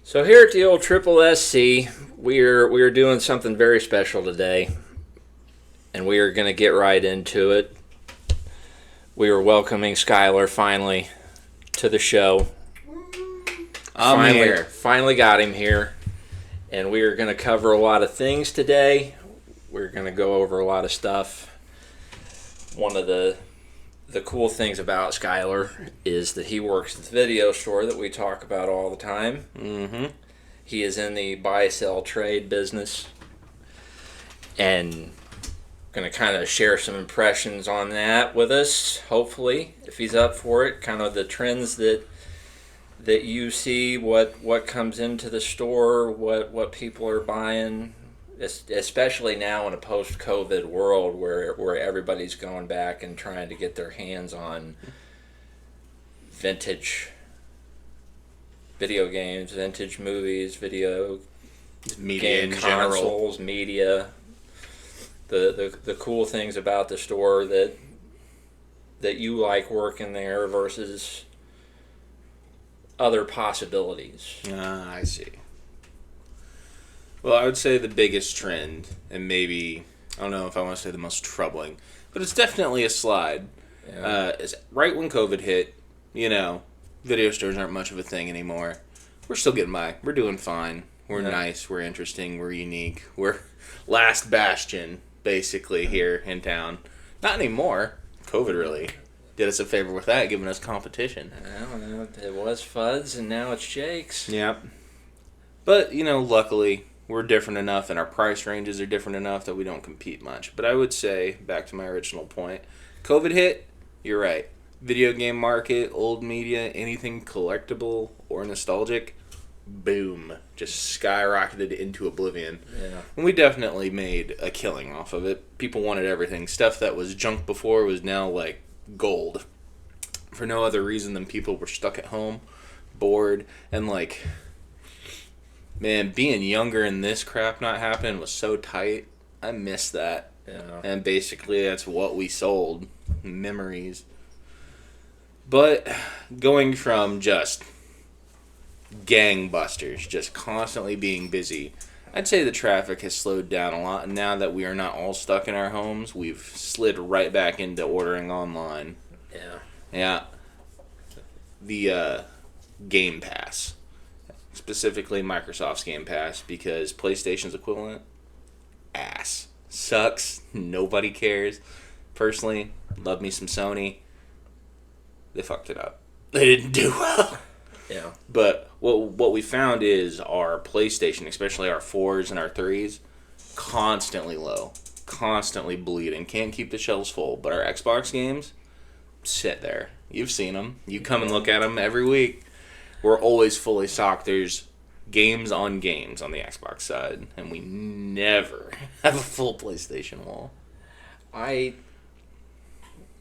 So here at the old Triple SC, we're doing something very special today, and we are going to get right into it. We are welcoming Skylar finally to the show. I'm here. Finally got him here, and we are going to cover a lot of things today. We're going to go over a lot of stuff. One of the cool things about Skylar is that he works at the video store that we talk about all the time. Mm-hmm. He is in the buy-sell trade business, and going to kind of share some impressions on that with us, hopefully, if he's up for it, kind of the trends that you see, what comes into the store, what people are buying, especially now in a post-COVID world where everybody's going back and trying to get their hands on vintage video games, vintage movies, video Media game in general. consoles, media. The cool things about the store that you like working there versus other possibilities. I see. Well, I would say the biggest trend, and maybe, I don't know if I want to say the most troubling, but it's definitely a slide, is right when COVID hit, video stores aren't much of a thing anymore. We're still getting by. We're doing fine. We're nice. We're interesting. We're unique. We're last bastion, basically, here in town. Not anymore. COVID really did us a favor with that, giving us competition. I don't know. It was Fuds, and now it's Jake's. Yep. But, luckily, we're different enough, and our price ranges are different enough that we don't compete much. But I would say, back to my original point, COVID hit, you're right. Video game market, old media, anything collectible or nostalgic, boom, just skyrocketed into oblivion. Yeah. And we definitely made a killing off of it. People wanted everything. Stuff that was junk before was now like gold. For no other reason than people were stuck at home, bored, and man, being younger and this crap not happening was so tight. I miss that. Yeah. And basically that's what we sold. Memories. But going from just gangbusters, just constantly being busy, I'd say the traffic has slowed down a lot. And now that we are not all stuck in our homes, we've slid right back into ordering online. Yeah. Yeah. The Game Pass. Specifically Microsoft's Game Pass, because PlayStation's equivalent, ass. Sucks. Nobody cares. Personally, love me some Sony. They fucked it up. They didn't do well. Yeah. But what we found is our PlayStation, especially our 4s and our 3s, constantly low. Constantly bleeding. Can't keep the shelves full. But our Xbox games sit there. You've seen them. You come and look at them every week. We're always fully stocked. There's games on the Xbox side, and we never have a full PlayStation wall.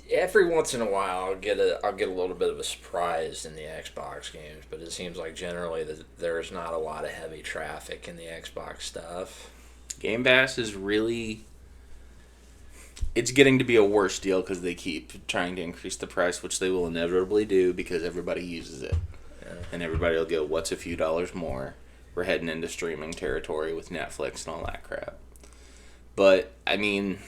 Every once in a while I'll get a little bit of a surprise in the Xbox games, but it seems like generally that there's not a lot of heavy traffic in the Xbox stuff. Game Pass is really... It's getting to be a worse deal because they keep trying to increase the price, which they will inevitably do because everybody uses it. Yeah. And everybody will go, what's a few dollars more? We're heading into streaming territory with Netflix and all that crap. But, I mean,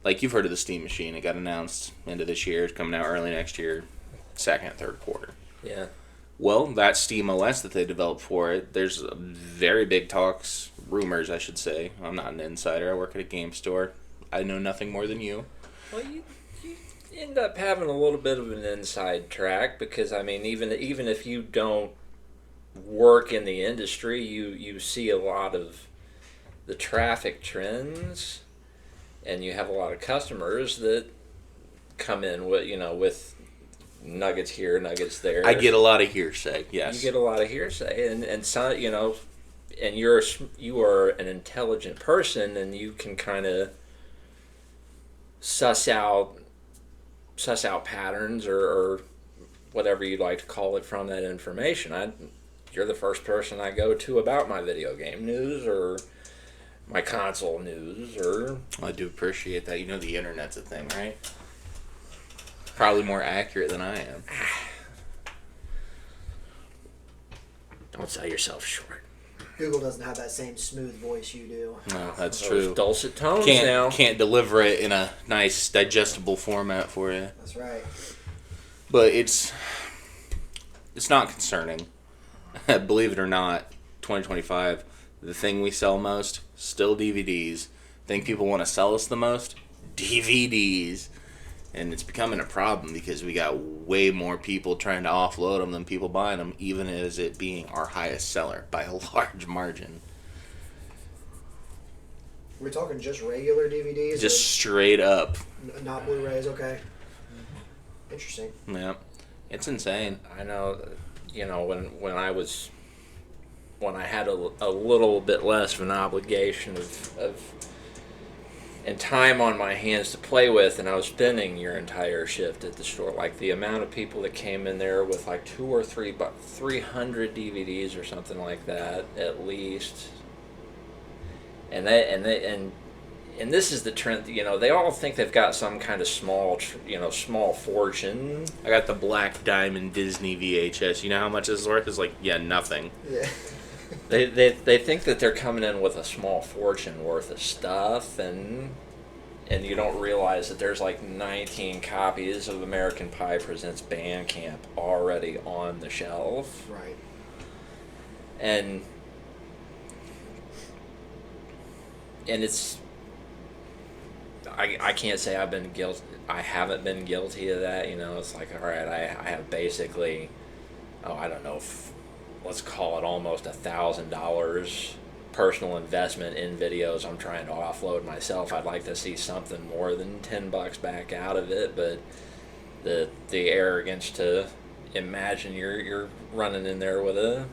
like you've heard of the Steam Machine. It got announced end of this year. It's coming out early next year, second, third quarter. Yeah. Well, that Steam OS that they developed for it, there's very big talks, rumors I should say. I'm not an insider. I work at a game store. I know nothing more than you. Well, you end up having a little bit of an inside track because, I mean, even if you don't work in the industry, you see a lot of the traffic trends, and you have a lot of customers that come in with nuggets here, nuggets there. I get a lot of hearsay, yes. You get a lot of hearsay, and some, and you are an intelligent person, and you can kind of suss out patterns or whatever you'd like to call it from that information. You're the first person I go to about my video game news or my console news. Or I do appreciate that. The internet's a thing, right? Probably more accurate than I am. Don't sell yourself short. Google doesn't have that same smooth voice you do. No, that's Those true. dulcet tones Can't now. can't deliver it in a nice digestible format for you. That's right. But it's not concerning. Believe it or not, 2025, the thing we sell most, still DVDs. Thing people want to sell us the most, DVDs. And it's becoming a problem because we got way more people trying to offload them than people buying them, even as it being our highest seller by a large margin. We're talking just regular DVDs? Just straight up. Not Blu-rays, okay. Interesting. Yeah. It's insane. I know, when I had a little bit less of an obligation of and time on my hands to play with, and I was spending your entire shift at the store, like the amount of people that came in there with like 300 DVDs or something like that at least, and this is the trend. They all think they've got some kind of small fortune. I got the Black Diamond Disney VHS. You know how much this is worth? It's like, nothing. Yeah. They think that they're coming in with a small fortune worth of stuff, and you don't realize that there's like 19 copies of American Pie Presents Bandcamp already on the shelf. Right. And it's I can't say I've been guilty. I haven't been guilty of that. It's like, all right, I have basically, I don't know, let's call it almost $1,000 personal investment in videos I'm trying to offload myself. I'd like to see something more than $10 back out of it, but the arrogance to imagine you're running in there with a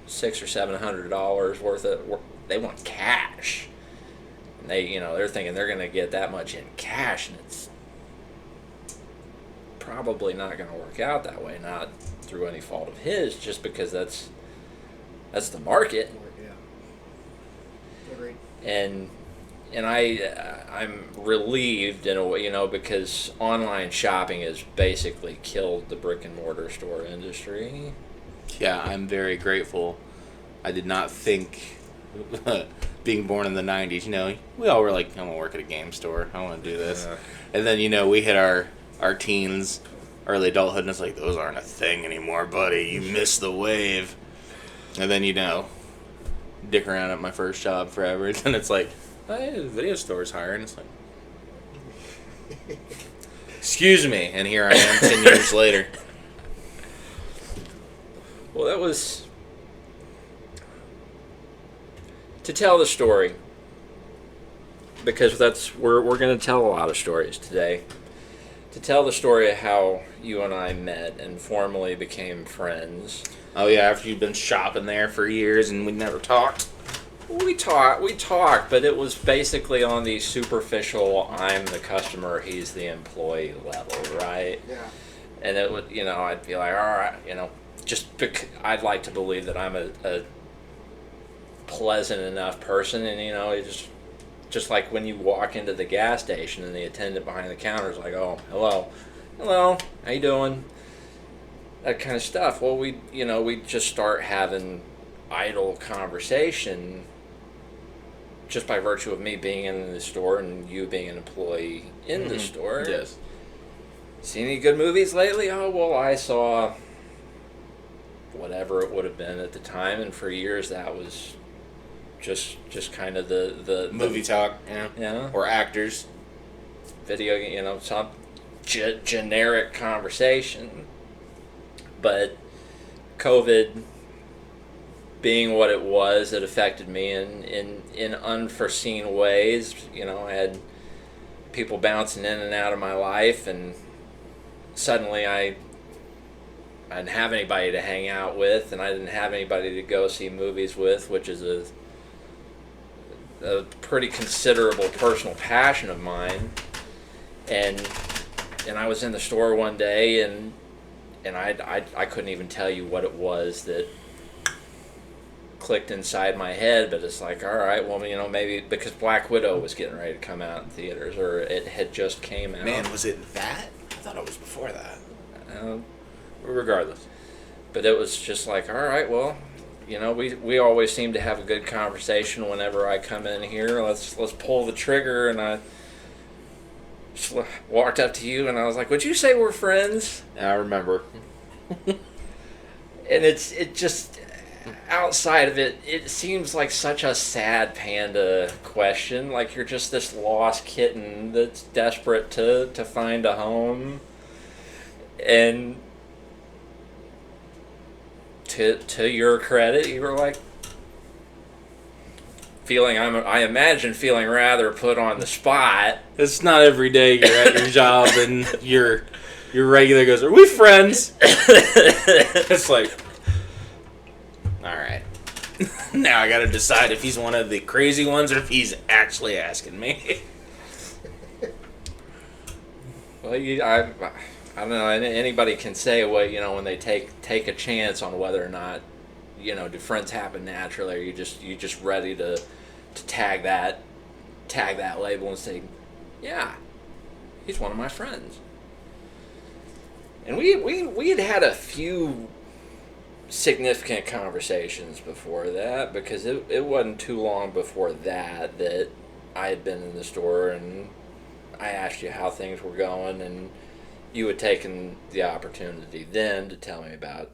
$600 or $700 worth of, they want cash. And they're thinking they're going to get that much in cash, and it's probably not going to work out that way. Not through any fault of his, just because that's the market. Yeah. Agreed. And I'm relieved in a way, because online shopping has basically killed the brick and mortar store industry. Yeah, I'm very grateful. I did not think, being born in the 90s, we all were like, I want to work at a game store. I want to do this. Yeah. And then, we hit our teens, early adulthood, and it's like, those aren't a thing anymore, buddy. You missed the wave. And then, dick around at my first job forever. And it's like, hey, the video store's hiring. It's like, excuse me. And here I am 10 years later. Well, that was to tell the story, because we're going to tell a lot of stories today. To tell the story of how you and I met and formally became friends. Oh, yeah, after you've been shopping there for years and we never talked? We talked, but it was basically on the superficial, I'm the customer, he's the employee level, right? Yeah. And it would, I'd be like, all right, I'd like to believe that I'm a pleasant enough person, and, it just like when you walk into the gas station and the attendant behind the counter is like, oh, hello, how you doing? That kind of stuff. Well, we just start having idle conversation just by virtue of me being in the store and you being an employee in the store. Yes. Seen any good movies lately? Oh, well, I saw whatever it would have been at the time, and for years that was just kind of the Movie talk, Yeah. or actors. Video, some generic conversation. But COVID being what it was, it affected me in unforeseen ways. I had people bouncing in and out of my life, and suddenly I didn't have anybody to hang out with, and I didn't have anybody to go see movies with, which is a pretty considerable personal passion of mine. And I was in the store one day, and I couldn't even tell you what it was that clicked inside my head, but it's like, all right, well, maybe because Black Widow was getting ready to come out in theaters, or it had just came out. Man, was it that? I thought it was before that. Regardless. But it was just like, all right, well, we always seem to have a good conversation whenever I come in here. Let's pull the trigger, and I just walked up to you and I was like, "Would you say we're friends?" I remember. And it just outside of it, it seems like such a sad panda question. Like you're just this lost kitten that's desperate to find a home, and to your credit, you were like I imagine feeling rather put on the spot. It's not every day you're at your job and your regular goes, "Are we friends?" It's like, all right. Now I got to decide if he's one of the crazy ones or if he's actually asking me. Well, I don't know. Anybody can say what when they take a chance on whether or not do friends happen naturally, or you just ready to tag that label and say, yeah, he's one of my friends. And we had a few significant conversations before that, because it wasn't too long before that I had been in the store and I asked you how things were going, and you had taken the opportunity then to tell me about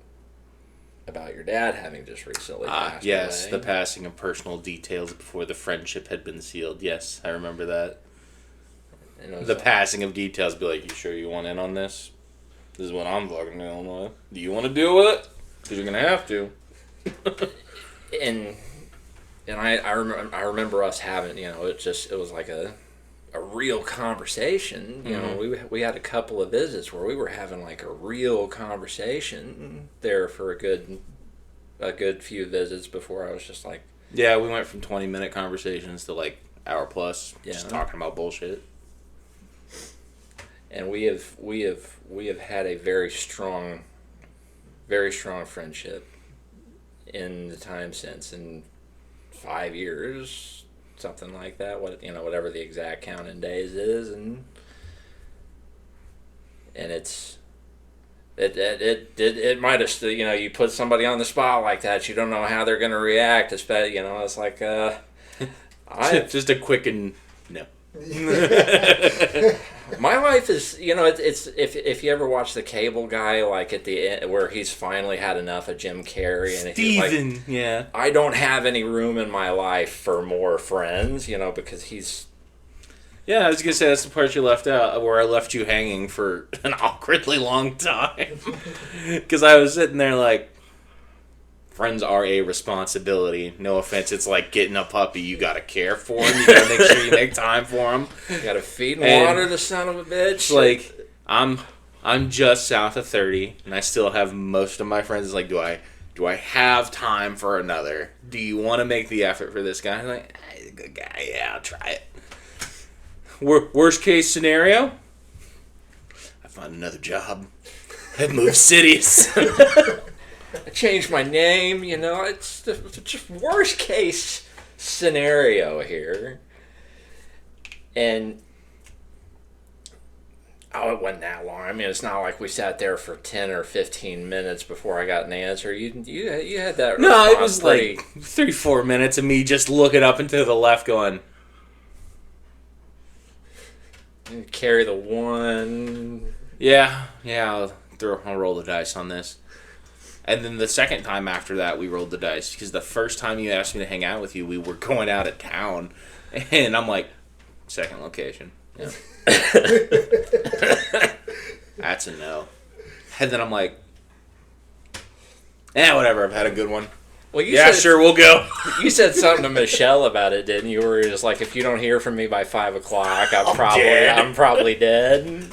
your dad having just recently passed yes, away. the passing of personal details before the friendship had been sealed. Yes, I remember that. The passing of details, be like, "You sure you want in on this? This is what I'm fucking dealing with. Do you want to deal with it? Because you're going to have to." and I remember us having, it was like a real conversation. We had a couple of visits where we were having like a real conversation there for a good few visits before I was just like, yeah, we went from 20-minute conversations to like hour plus, just talking about bullshit. And we have had a very strong friendship in the time since, in 5 years, something like that. Whatever the exact count in days is, and it might have you put somebody on the spot like that, you don't know how they're gonna react. Especially it's like just a quick and no. My life is, it's if you ever watch the Cable Guy, like at the end where he's finally had enough of Jim Carrey, and Steven, like, yeah. I don't have any room in my life for more friends, because he's. Yeah, I was gonna say that's the part you left out, where I left you hanging for an awkwardly long time, because I was sitting there like, friends are a responsibility. No offense, it's like getting a puppy. You gotta care for him. You gotta make sure you make time for him. You gotta feed and water the son of a bitch. Like I'm just south of 30, and I still have most of my friends. It's like, do I have time for another? Do you want to make the effort for this guy? I'm like, he's a good guy. Yeah, I'll try it. Worst case scenario, I find another job. I've moved cities. I changed my name, it's just worst case scenario here. And it wasn't that long. I mean, it's not like we sat there for 10 or 15 minutes before I got an answer. You had that. No, it was like 3-4 minutes of me just looking up and to the left going, carry the one. Yeah, I'll roll the dice on this. And then the second time after that, we rolled the dice. Because the first time you asked me to hang out with you, we were going out of town. And I'm like, second location. Yeah. That's a no. And then I'm like, whatever, I've had a good one. Well, sure, we'll go. You said something to Michelle about it, didn't you? Where you're just like, if you don't hear from me by 5 o'clock, I'm probably dead.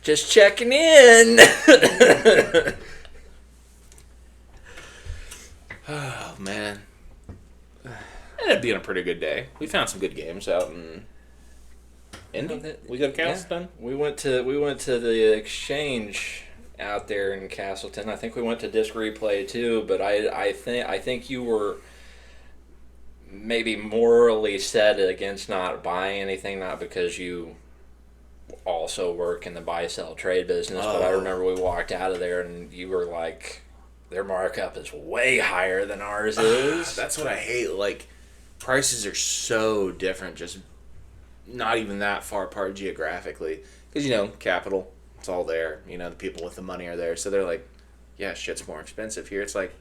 Just checking in. Oh, man. It ended up being a pretty good day. We found some good games out in Indy. We got Castleton. Yeah. We went to the Exchange out there in Castleton. I think we went to Disc Replay too, but I think you were maybe morally set against not buying anything, not because you also work in the buy-sell trade business, but I remember we walked out of there and you were like, their markup is way higher than ours is. That's what I hate. Like, prices are so different, just not even that far apart geographically. Because, capital, it's all there. The people with the money are there. So they're like, yeah, shit's more expensive here. It's like,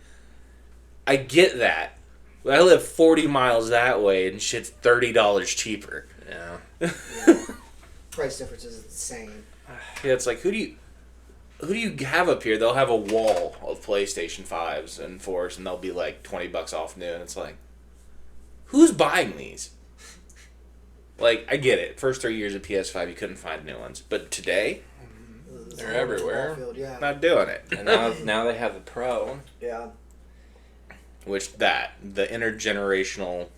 I get that. I live 40 miles that way and shit's $30 cheaper. Yeah. Yeah. Price difference is insane. Yeah, it's like, who do you have up here? They'll have a wall of PlayStation 5s and 4s, and they'll be like $20 off new, and it's like, who's buying these? Like, I get it. First 3 years of PS5, you couldn't find new ones. But today, They're everywhere. Battlefield, yeah. not doing it. And now they have the Pro. Yeah. Which, the intergenerational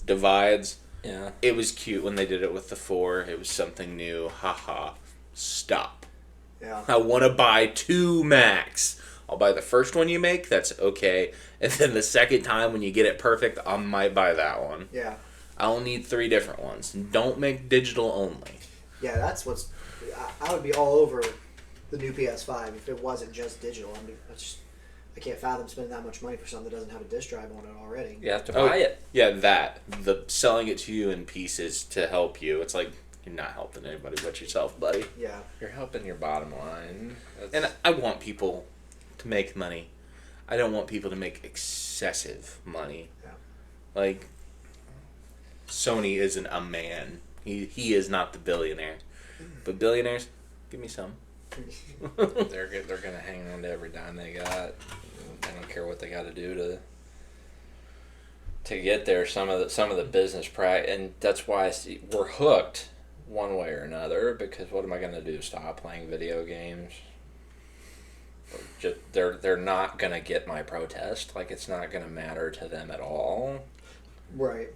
divides, Yeah. it was cute when they did it with the 4. It was something new. Haha. Stop. Yeah. I want to buy 2 Macs. I'll buy the first one you make, that's okay. And then the second time when you get it perfect, I might buy that one. Yeah. I'll need 3 different ones. Don't make digital only. Yeah, that's what's. I would be all over the new PS5 if it wasn't just digital. I can't fathom spending that much money for something that doesn't have a disc drive on it already. You have to buy it. Yeah, the selling it to you in pieces to help you. It's like, you're not helping anybody but yourself, buddy. Yeah. You're helping your bottom line. And I want people to make money. I don't want people to make excessive money. Yeah. Like, Sony isn't a man. He is not the billionaire. But billionaires, give me some. they're gonna hang on to every dime they got. They don't care what they got to do to get there. Some of the business and that's why we're hooked one way or another. Because what am I gonna do? Stop playing video games? Just they're not gonna get my protest. Like, it's not gonna matter to them at all. Right.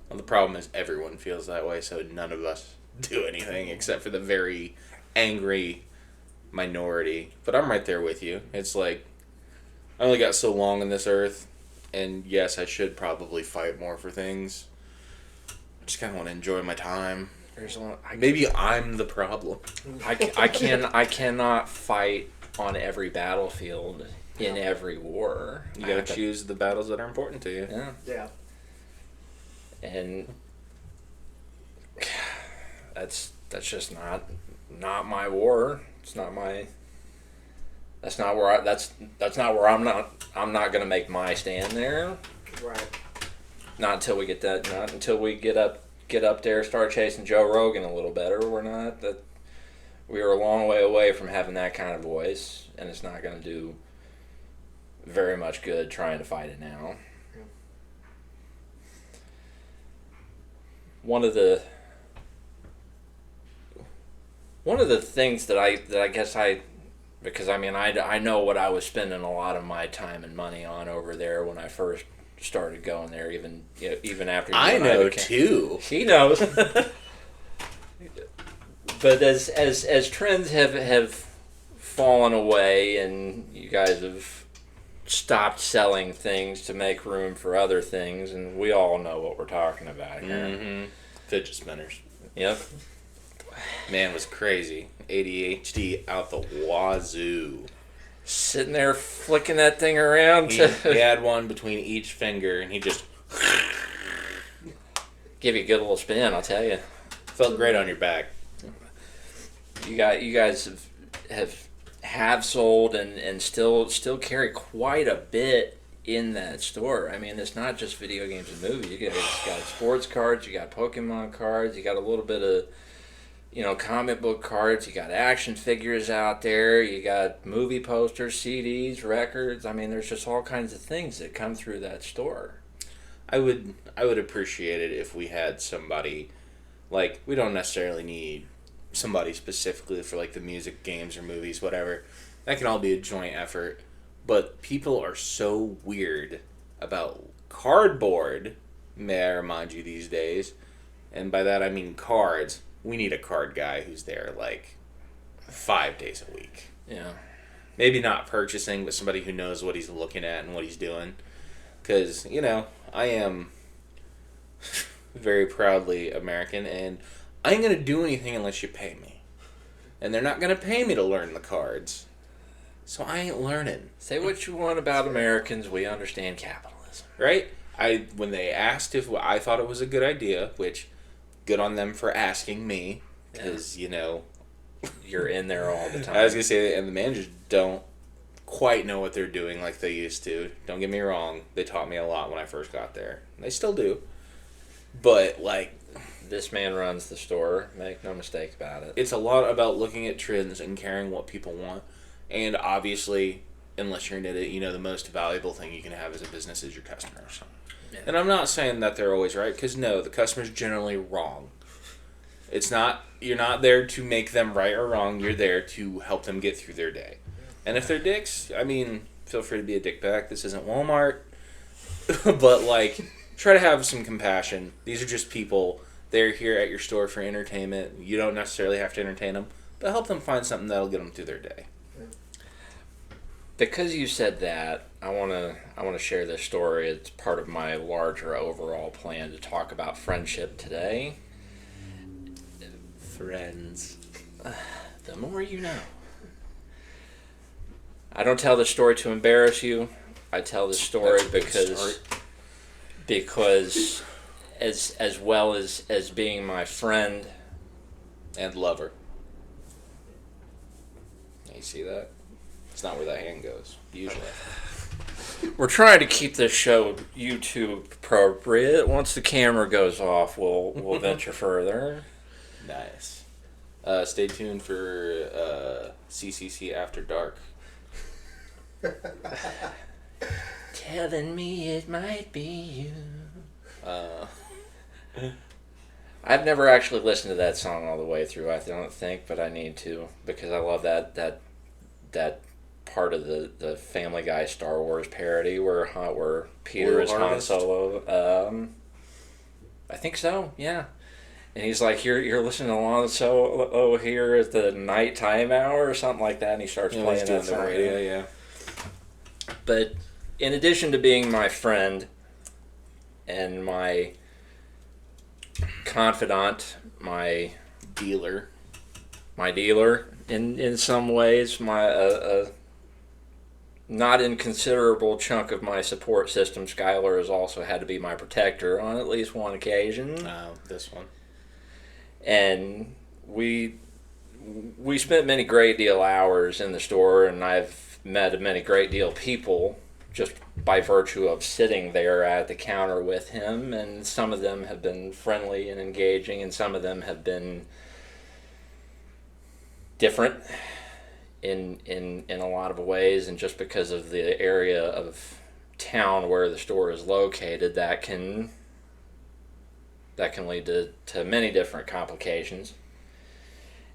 Well, the problem is everyone feels that way, so none of us do anything except for the very angry minority. But I'm right there with you. It's like, I only got so long on this earth, and yes, I should probably fight more for things. I just kind of want to enjoy my time. Maybe I'm the problem. I cannot fight on every battlefield in every war. You gotta choose the battles that are important to you. Yeah. Yeah. And that's just not my war. It's not my. That's not where I'm not gonna make my stand there. Right. Not until we get that. Not until we get up there, start chasing Joe Rogan a little better. We're not that. We are a long way away from having that kind of voice, and it's not gonna do very much good trying to fight it now. Yeah. One of the things that I guess because I know what I was spending a lot of my time and money on over there when I first started going there, even after you I and know became, too. He knows. But as trends have fallen away and you guys have stopped selling things to make room for other things, and we all know what we're talking about here. Mm-hmm. Fidget spinners. Yep. Man was crazy. ADHD out the wazoo. Sitting there flicking that thing around He to had one between each finger, and he just give you a good little spin, I'll tell you. felt great on your back. You guys have sold and still carry quite a bit in that store. I mean, it's not just video games and movies. You got sports cards, you got Pokemon cards, you got a little bit of comic book cards, you got action figures out there, you got movie posters, CDs, records. I mean, there's just all kinds of things that come through that store. I would appreciate it if we had somebody, like, we don't necessarily need somebody specifically for like the music, games, or movies, whatever. That can all be a joint effort. But people are so weird about cardboard, may I remind you, these days. And by that I mean cards. We need a card guy who's there like 5 days a week. Yeah. Maybe not purchasing, but somebody who knows what he's looking at and what he's doing. Because, I am very proudly American, and I ain't going to do anything unless you pay me. And they're not going to pay me to learn the cards. so I ain't learning. Say what you want about Americans, we understand capitalism. Right? When they asked if I thought it was a good idea, which, good on them for asking me, because, You're in there all the time. I was going to say, and the managers don't quite know what they're doing like they used to. Don't get me wrong. They taught me a lot when I first got there. They still do. But, This man runs the store. Make no mistake about it. it's a lot about looking at trends and caring what people want. And obviously, unless you're in it, the most valuable thing you can have as a business is your customers. Yeah. And I'm not saying that they're always right, because no, the customer's generally wrong. You're not there to make them right or wrong. You're there to help them get through their day. And if they're dicks, feel free to be a dick back. This isn't Walmart. But, try to have some compassion. These are just people. They're here at your store for entertainment. You don't necessarily have to entertain them, but help them find something that'll get them through their day. Because you said that, I want to share this story. It's part of my larger overall plan to talk about friendship today. Friends. The more you know. I don't tell this story to embarrass you. I tell this story because as well as being my friend And lover. You see that? It's not where that hand goes, usually. we're trying to keep this show YouTube appropriate. Once the camera goes off, we'll venture further. Nice. Stay tuned for CCC After Dark. Telling me it might be you. I've never actually listened to that song all the way through, I don't think, but I need to, because I love that part of the Family Guy Star Wars parody where Peter is Han Solo. I think so, yeah. And he's like, you're listening to Han Solo here at the nighttime hour or something like that, and he starts playing on the radio. Yeah. But in addition to being my friend and my confidant, my Dealer. in some ways, my not inconsiderable chunk of my support system, Skylar has also had to be my protector on at least one occasion. This one. And we spent many great deal hours in the store, and I've met many great deal people just by virtue of sitting there at the counter with him, and some of them have been friendly and engaging, and some of them have been different in a lot of ways, and just because of the area of town where the store is located, that can lead to many different complications.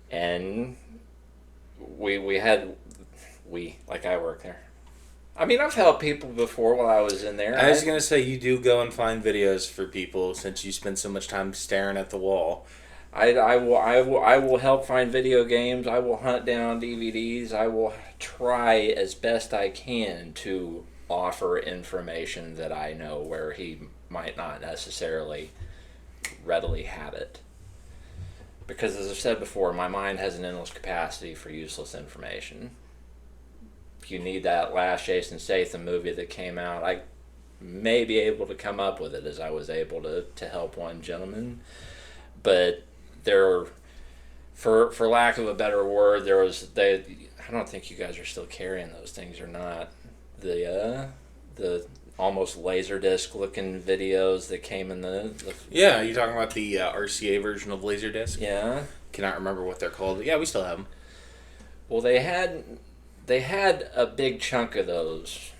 And I work there. I mean, I've helped people before while I was in there. I was going to say, you do go and find videos for people since you spend so much time staring at the wall. I will help find video games. I will hunt down DVDs. I will try as best I can to offer information that I know where he might not necessarily readily have it. Because as I've said before, my mind has an endless capacity for useless information. If you need that last Jason Statham movie that came out, I may be able to come up with it, as I was able to help one gentleman. But for lack of a better word, I don't think you guys are still carrying those things or not. The almost Laserdisc looking videos that came in the Yeah, you're talking about the RCA version of Laserdisc? Yeah. Cannot remember what they're called. Yeah, we still have them. Well, they had a big chunk of those,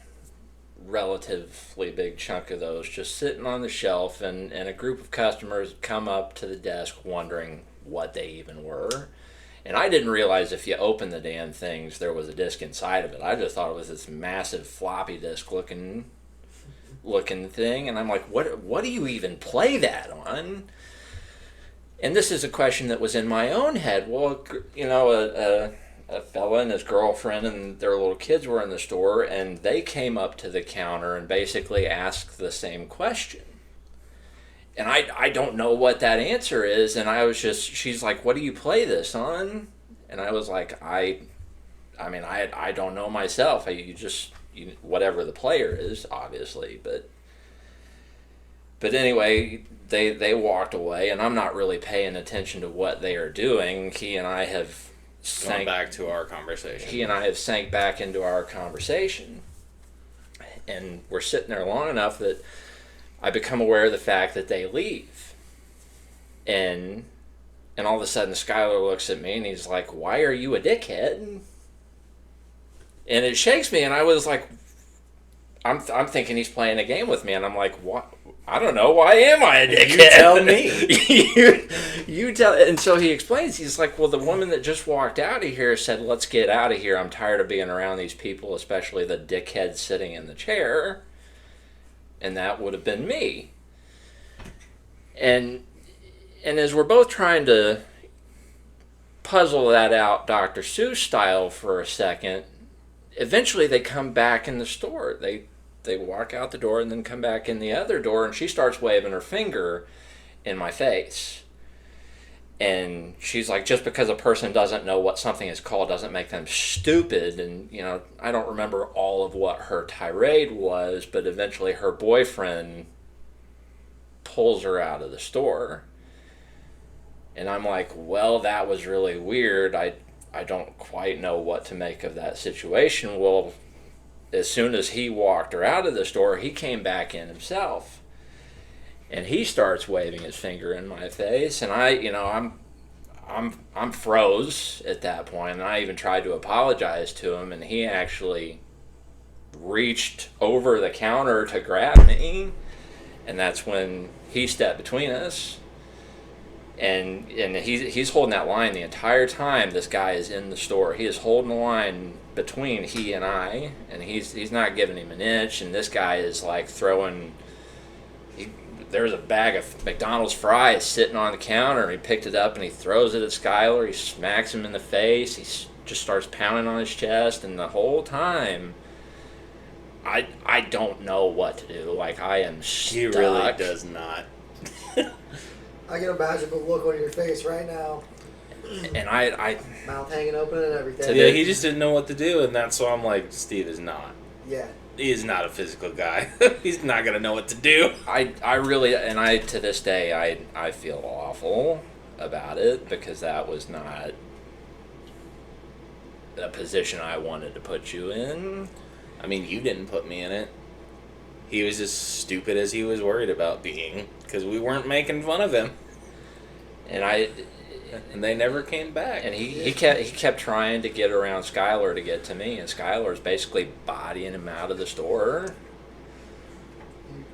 relatively big chunk of those, just sitting on the shelf, and a group of customers come up to the desk wondering what they even were. And I didn't realize if you opened the damn things, there was a disc inside of it. I just thought it was this massive floppy disk looking thing, and I'm like, what do you even play that on? And this is a question that was in my own head. Well, a fella and his girlfriend and their little kids were in the store, and they came up to the counter and basically asked the same question. And I don't know what that answer is, and she's like, what do you play this on? And I was like, I I mean, I don't know myself. Whatever the player is, obviously, but anyway, they walked away, and I'm not really paying attention to what they are doing. He and I have Going back to our conversation. He and I have sank back into our conversation, and we're sitting there long enough that I become aware of the fact that they leave, and all of a sudden Skylar looks at me and he's like, "Why are you a dickhead?" And it shakes me, and I was like, I'm thinking he's playing a game with me, and I'm like, what? I don't know. Why am I a dickhead? You tell me. you tell. And so he explains. He's like, well, the woman that just walked out of here said, "Let's get out of here. I'm tired of being around these people, especially the dickhead sitting in the chair." And that would have been me. And as we're both trying to puzzle that out Dr. Seuss style for a second, eventually they come back in the store. They walk out the door and then come back in the other door, and she starts waving her finger in my face. And she's like, just because a person doesn't know what something is called doesn't make them stupid. And, I don't remember all of what her tirade was, but eventually her boyfriend pulls her out of the store. And I'm like, well, that was really weird. I don't quite know what to make of that situation. Well, as soon as he walked her out of the store, he came back in himself. And he starts waving his finger in my face, and I'm froze at that point, and I even tried to apologize to him, and he actually reached over the counter to grab me, and that's when he stepped between us. And he's holding that line the entire time this guy is in the store. He is holding the line between he and I, and he's not giving him an inch, and this guy is like throwing... There's a bag of McDonald's fries sitting on the counter, and he picked it up and he throws it at Skylar. He smacks him in the face. He just starts pounding on his chest, and the whole time, I don't know what to do. Like, I am stuck. He really does not. I can imagine the look on your face right now. And I Mouth hanging open and everything. Yeah, he just didn't know what to do, and that's why I'm like, Steve is not. Yeah. He is not a physical guy. He's not going to know what to do. I really, and I, to this day, I feel awful about it, because that was not a position I wanted to put you in. I mean, you didn't put me in it. He was as stupid as he was worried about being, because we weren't making fun of him. And they never came back. And he kept trying to get around Skylar to get to me, and Skylar's basically bodying him out of the store.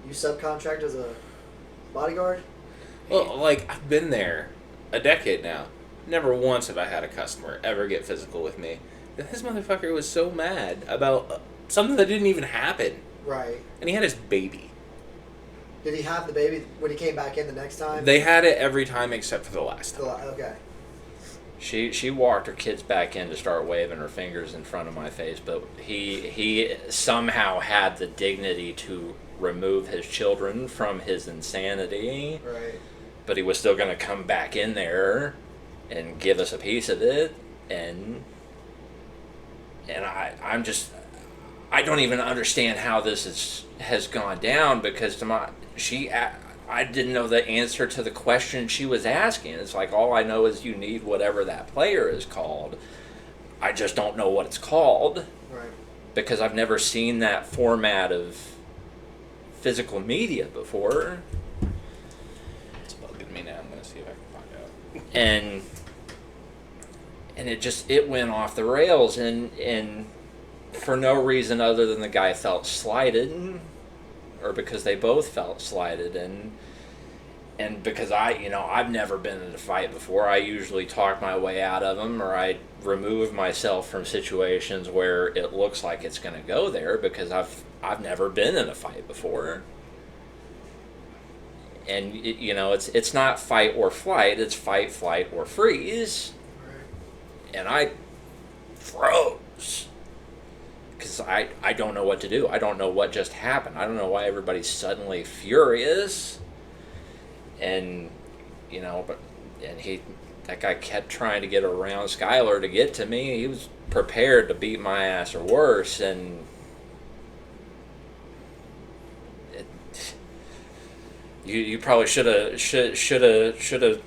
You subcontract as a bodyguard? Well, like, I've been there a decade now. Never once have I had a customer ever get physical with me. This motherfucker was so mad about something that didn't even happen. Right. And he had his baby. Did he have the baby when he came back in the next time? They had it every time except for the last time. Okay. She walked her kids back in to start waving her fingers in front of my face, but he somehow had the dignity to remove his children from his insanity. Right. But he was still going to come back in there and give us a piece of it, and I don't even understand how this has gone down, because I didn't know the answer to the question she was asking. It's like, all I know is you need whatever that player is called. I just don't know what it's called. Right. Because I've never seen that format of physical media before. It's bugging me now. I'm going to see if I can find out. And it went off the rails, and for no reason other than the guy felt slighted, or because they both felt slighted, and because I've never been in a fight before. I usually talk my way out of them, or I remove myself from situations where it looks like it's going to go there, because I've never been in a fight before. And it's not fight or flight, it's fight, flight, or freeze. And I froze. Because I don't know what to do. I don't know what just happened. I don't know why everybody's suddenly furious. And, he that guy kept trying to get around Skylar to get to me. He was prepared to beat my ass or worse, and you probably should have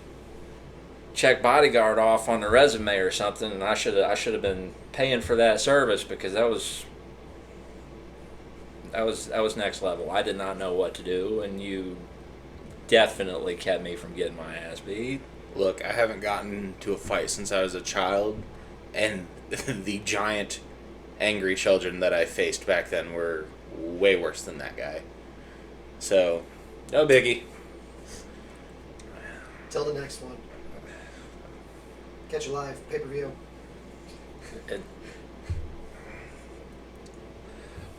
checked bodyguard off on the resume or something, and I should have been paying for that service, because that was next level. I did not know what to do, and you definitely kept me from getting my ass beat. Look, I haven't gotten to a fight since I was a child, and the giant angry children that I faced back then were way worse than that guy. So, no biggie. Till the next one. Catch you live, pay-per-view.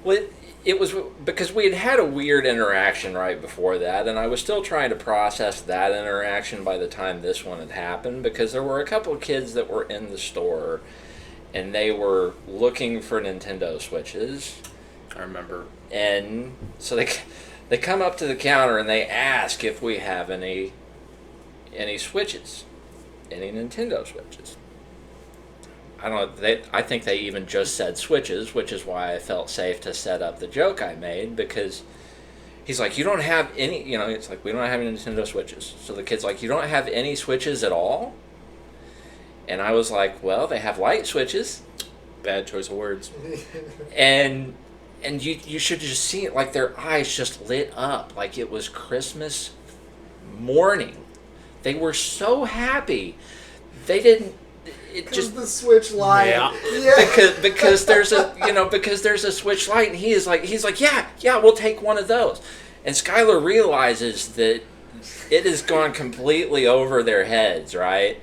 Well, it was because we had a weird interaction right before that, and I was still trying to process that interaction by the time this one had happened, because there were a couple of kids that were in the store, and they were looking for Nintendo Switches. I remember. And so they come up to the counter and they ask if we have any Switches, any Nintendo Switches. I think they even just said Switches, which is why I felt safe to set up the joke I made, because he's like, you don't have any, it's like, we don't have any Nintendo Switches. So the kid's like, you don't have any Switches at all? And I was like, well, they have light switches. Bad choice of words. And you should just see it, like their eyes just lit up like it was Christmas morning. They were so happy. They didn't. It just the Switch light. Yeah. Because there's a Switch light, and he's like yeah, we'll take one of those. And Skylar realizes that it has gone completely over their heads, right?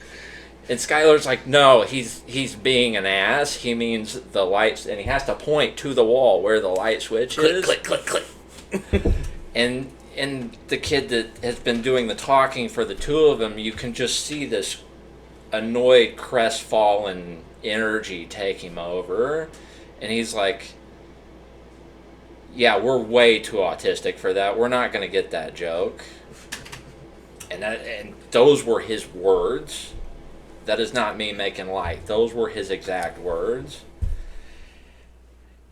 And Skylar's like, no, he's being an ass. He means the lights, and he has to point to the wall where the light switch is. Click, click, click, click. And the kid that has been doing the talking for the two of them, you can just see this annoyed, crestfallen energy take him over. And he's like, yeah, we're way too autistic for that. We're not going to get that joke. And those were his words. That is not me making light. Those were his exact words.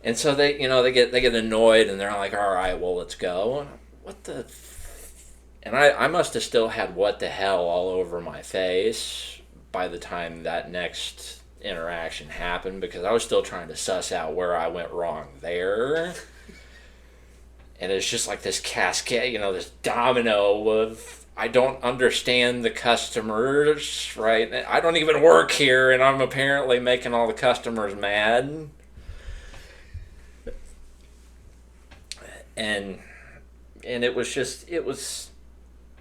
And so they get annoyed, and they're like, all right, well, let's go. What the... And I must have still had what the hell all over my face by the time that next interaction happened, because I was still trying to suss out where I went wrong there. And it's just like this cascade, this domino of, I don't understand the customers, right? I don't even work here, and I'm apparently making all the customers mad. And it was just, it was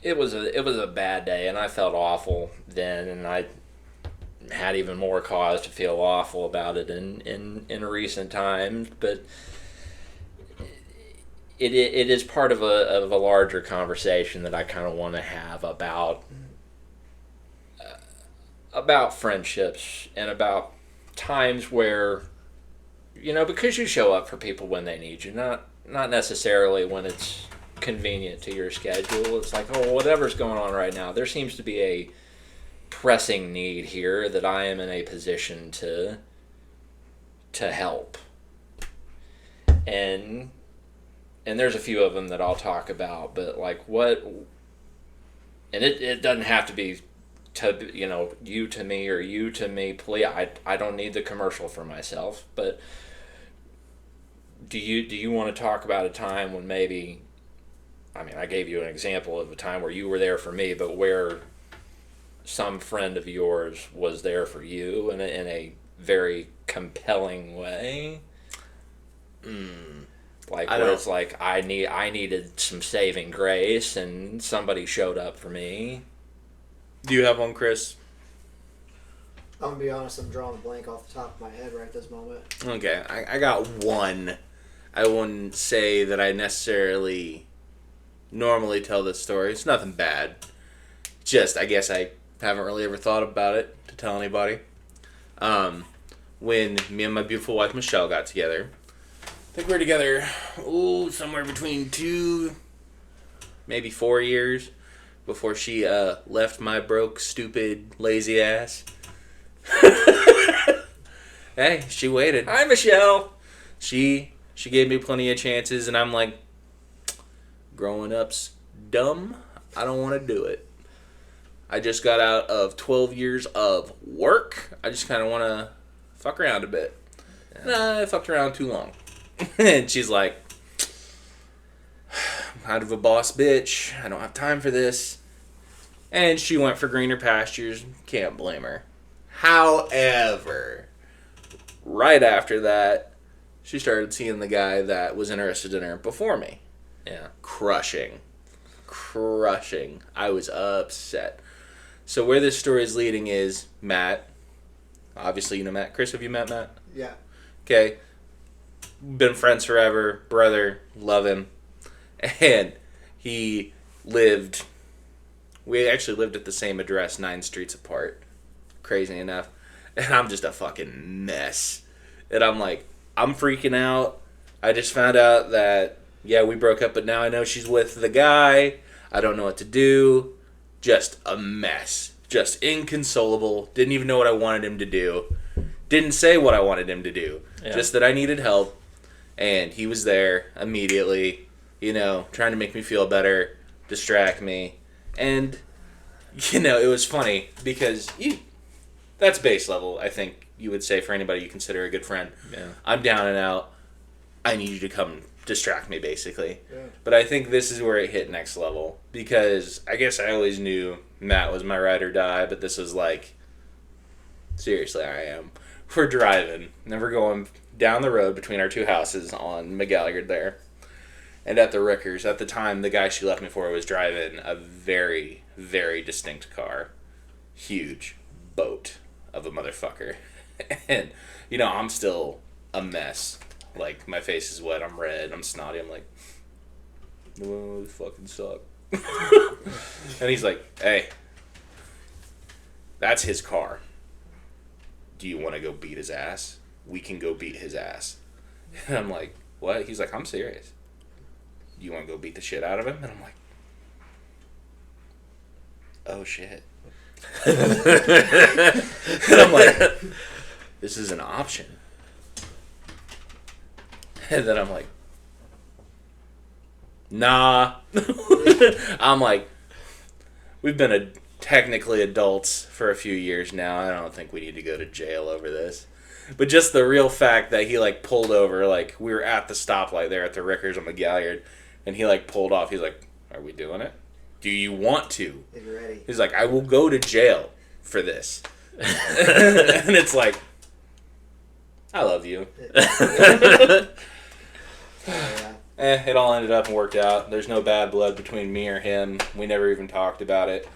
a bad day, and I felt awful then, and I had even more cause to feel awful about it in recent times. But it is part of a larger conversation that I kind of want to have about friendships, and about times where, because you show up for people when they need you, not necessarily when it's convenient to your schedule. It's like, oh, whatever's going on right now, there seems to be a pressing need here that I am in a position to help. And there's a few of them that I'll talk about, but like what, and it doesn't have to be to, you to me or you to me, please. I don't need the commercial for myself, but do you want to talk about a time when maybe, I gave you an example of a time where you were there for me, but where some friend of yours was there for you in a very compelling way? Like where it's like I needed some saving grace, and somebody showed up for me. Do you have one, Chris? I'm gonna be honest, I'm drawing a blank off the top of my head right this moment. Okay, I got one. I wouldn't say that I necessarily normally tell this story. It's nothing bad. Just, I guess I haven't really ever thought about it to tell anybody. When me and my beautiful wife Michelle got together, I think we were together, somewhere between 2, maybe 4 years. before she left my broke, stupid, lazy ass. Hey, she waited. Hi, Michelle. She gave me plenty of chances, and I'm like, growing up's dumb. I don't want to do it. I just got out of 12 years of work. I just kind of want to fuck around a bit. Yeah. Nah, I fucked around too long. And she's like, I'm kind of a boss bitch. I don't have time for this. And she went for greener pastures. Can't blame her. However, right after that, she started seeing the guy that was interested in her before me. Yeah. Crushing. I was upset. So where this story is leading is Matt. Obviously, you know Matt. Chris, have you met Matt? Yeah. Okay. Been friends forever. Brother. Love him. And we actually lived at the same address, 9 streets apart. Crazy enough. And I'm just a fucking mess. And I'm like, I'm freaking out. I just found out that, yeah, we broke up, but now I know she's with the guy. I don't know what to do. Just a mess. Just inconsolable. Didn't even know what I wanted him to do. Didn't say what I wanted him to do. Yeah. Just that I needed help. And he was there immediately, trying to make me feel better, distract me. And, it was funny because that's base level, I think you would say, for anybody you consider a good friend. Yeah. I'm down and out. I need you to come distract me, basically. Yeah. But I think this is where it hit next level. Because I guess I always knew Matt was my ride or die, but this was like, seriously, I am. We're driving, and we're going down the road between our 2 houses on McGalliard there. And at the Rickers, at the time, the guy she left me for was driving a very, very distinct car. Huge boat of a motherfucker. And, I'm still a mess. Like, my face is wet, I'm red, I'm snotty, I'm like, oh, this fucking suck. And he's like, hey, that's his car. Do you want to go beat his ass? We can go beat his ass. And I'm like, what? He's like, I'm serious. Do you want to go beat the shit out of him? And I'm like, oh shit. And I'm like, this is an option. And then I'm like, nah. I'm like, we've been technically adults for a few years now. I don't think we need to go to jail over this. But just the real fact that he pulled over, we were at the stoplight there at the Rickers on McGalliard, and he pulled off. He's like, are we doing it? Do you want to? If you're ready. He's like, I will go to jail for this. And it's like, I love you. It all ended up and worked out. There's no bad blood between me or him. We never even talked about it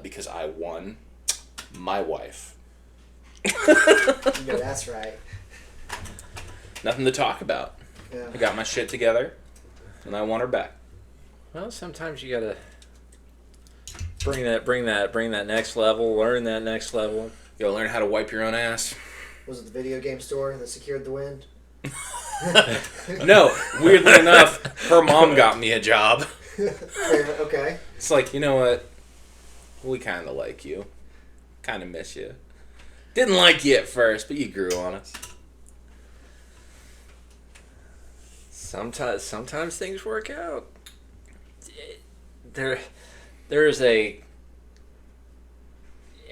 because I won my wife. Yeah, that's right. Nothing to talk about. Yeah. I got my shit together, and I want her back. Well, sometimes you gotta bring that next level, learn that next level. You gotta learn how to wipe your own ass. Was it the video game store that secured the win? No, weirdly enough, her mom got me a job. Okay. It's like, you know what? We kind of like you. Kind of miss you. Didn't like you at first, but you grew on us. Sometimes things work out. There's a,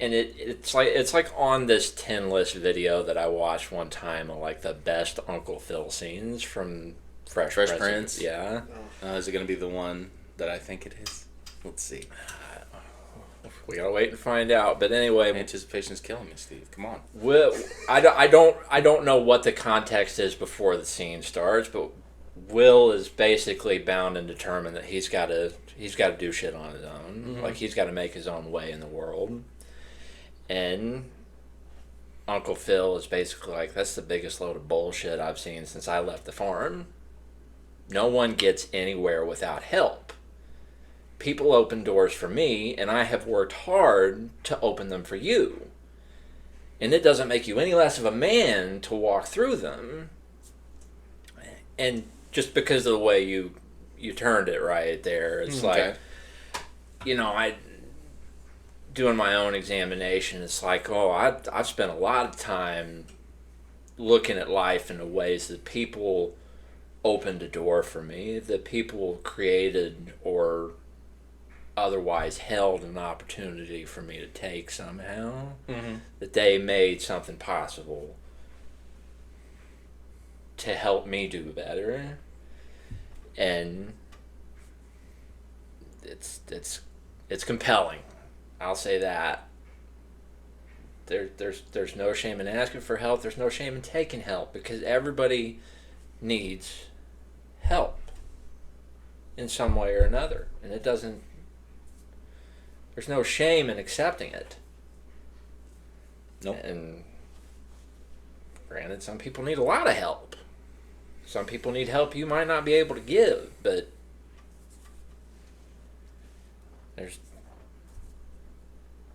and it's like on this 10 list video that I watched one time of the best Uncle Phil scenes from Fresh Prince. Yeah. Is it gonna be the one that I think it is? Let's see. We gotta wait and find out. But anyway, anticipation is killing me, Steve. Come on. I don't know what the context is before the scene starts, but Will is basically bound and determined that he's got to do shit on his own. Mm-hmm. He's got to make his own way in the world. And Uncle Phil is basically that's the biggest load of bullshit I've seen since I left the farm. No one gets anywhere without help. People open doors for me, and I have worked hard to open them for you. And it doesn't make you any less of a man to walk through them. And just because of the way you turned it right there, it's okay. I doing my own examination. It's like, oh, I've spent a lot of time looking at life in the ways that people opened a door for me, that people created or otherwise held an opportunity for me to take somehow, that they made something possible to help me do better. And it's compelling. I'll say that. There's no shame in asking for help. There's no shame in taking help, because everybody needs help in some way or another, and there's no shame in accepting it. Nope. And granted, some people need a lot of help. Some people need help you might not be able to give, but there's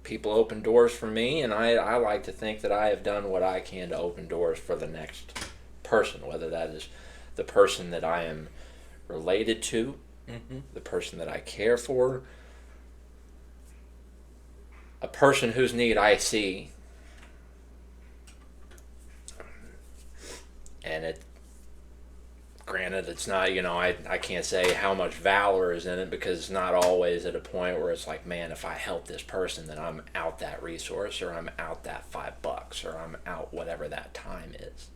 people open doors for me, and I like to think that I have done what I can to open doors for the next person, whether that is the person that I am related to, the person that I care for, a person whose need I see. And granted, it's not, I can't say how much valor is in it, because it's not always at a point where it's like, man, if I help this person, then I'm out that resource, or I'm out that $5, or I'm out whatever that time is.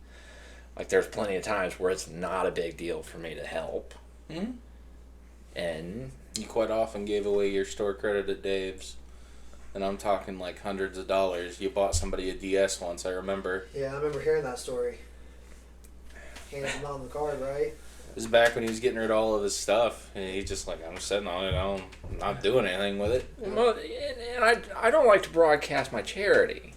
Like, there's plenty of times where it's not a big deal for me to help. Mm-hmm. And you quite often gave away your store credit at Dave's. And I'm talking like hundreds of dollars. You bought somebody a DS once, I remember. Yeah, I remember hearing that story. Handed him on the card, right? It was back when he was getting rid of all of his stuff. And he's just like, I'm sitting on it. I'm not doing anything with it. Well, and I don't like to broadcast my charity.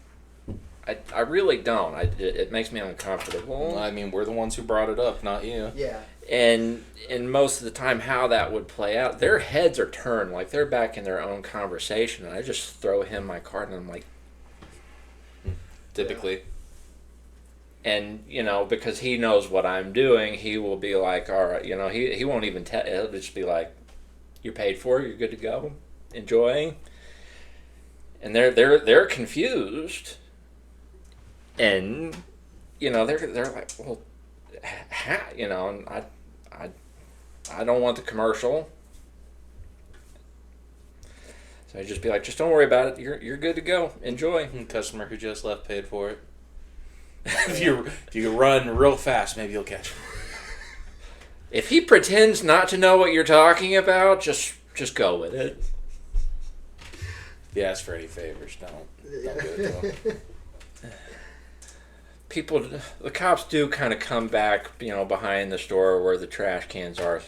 I really don't. It makes me uncomfortable. Well, I mean, we're the ones who brought it up, not you. Yeah. And most of the time, how that would play out, their heads are turned, like they're back in their own conversation, and I just throw him my card, and I'm like, typically. And because he knows what I'm doing, he will be like, all right, he won't even tell. He'll just be like, you're paid for, you're good to go, enjoy. And they're confused, and they're like, well, and I don't want the commercial. So I just be like, just don't worry about it. You're good to go. Enjoy. Customer who just left paid for it. if you run real fast, maybe you'll catch him. If he pretends not to know what you're talking about, just go with it. If you ask for any favors, don't do it to him. People, the cops do kind of come back, behind the store where the trash cans are.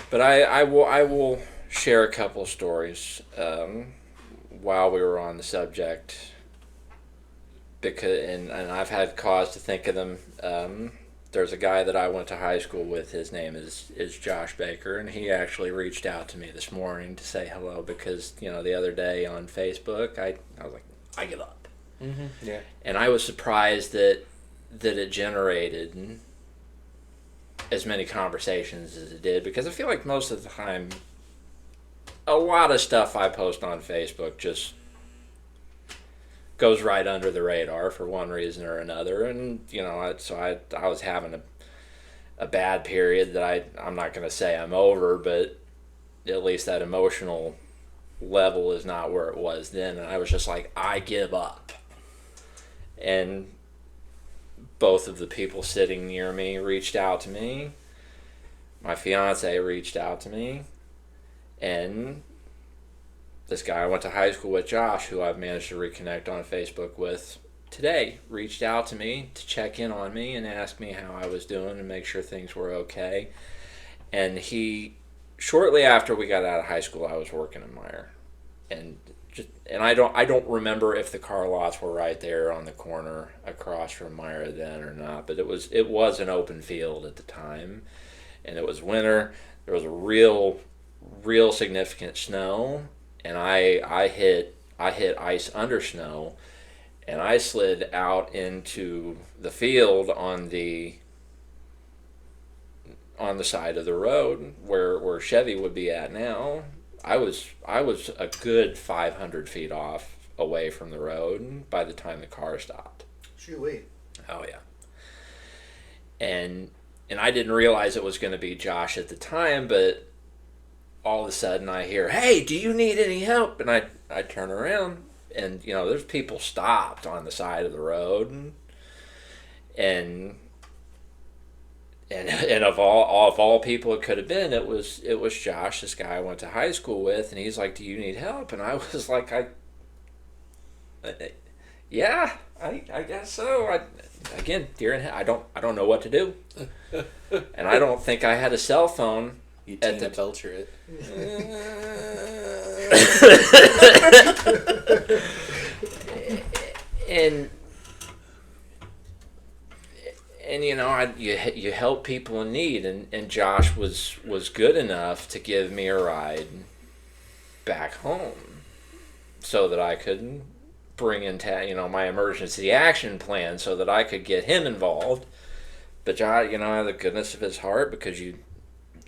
But I will share a couple of stories while we were on the subject, because and I've had cause to think of them. There's a guy that I went to high school with. His name is Josh Baker, and he actually reached out to me this morning to say hello, because the other day on Facebook I was like, I give up. Mm-hmm. Yeah. And I was surprised that it generated as many conversations as it did, because I feel like most of the time a lot of stuff I post on Facebook just goes right under the radar for one reason or another. And I was having a bad period that I'm not going to say I'm over, but at least that emotional level is not where it was then, and I was just like, I give up. And both of the people sitting near me reached out to me. My fiance reached out to me, and this guy I went to high school with, Josh, who I've managed to reconnect on Facebook with today, reached out to me to check in on me and ask me how I was doing and make sure things were okay. And shortly after we got out of high school, I was working in Meyer, and I don't remember if the car lots were right there on the corner across from Meyer then or not, but it was an open field at the time, and it was winter. There was a real significant snow, and I hit ice under snow, and I slid out into the field on the on the side of the road where Chevy would be at now. I was a good 500 feet off away from the road by the time the car stopped. Shoo-wee. Oh yeah. And I didn't realize it was going to be Josh at the time, but all of a sudden I hear, "Hey, do you need any help?" And I turn around, and there's people stopped on the side of the road, and of all people it could have been, it was Josh, this guy I went to high school with, and he's like, "Do you need help?" And I was like, "Yeah, I guess so." Again, deer in head, I don't know what to do, and I don't think I had a cell phone. You Tina Belcher it. and you help people in need, and Josh was good enough to give me a ride back home so that I could bring in my emergency action plan so that I could get him involved. But Josh, the goodness of his heart, because you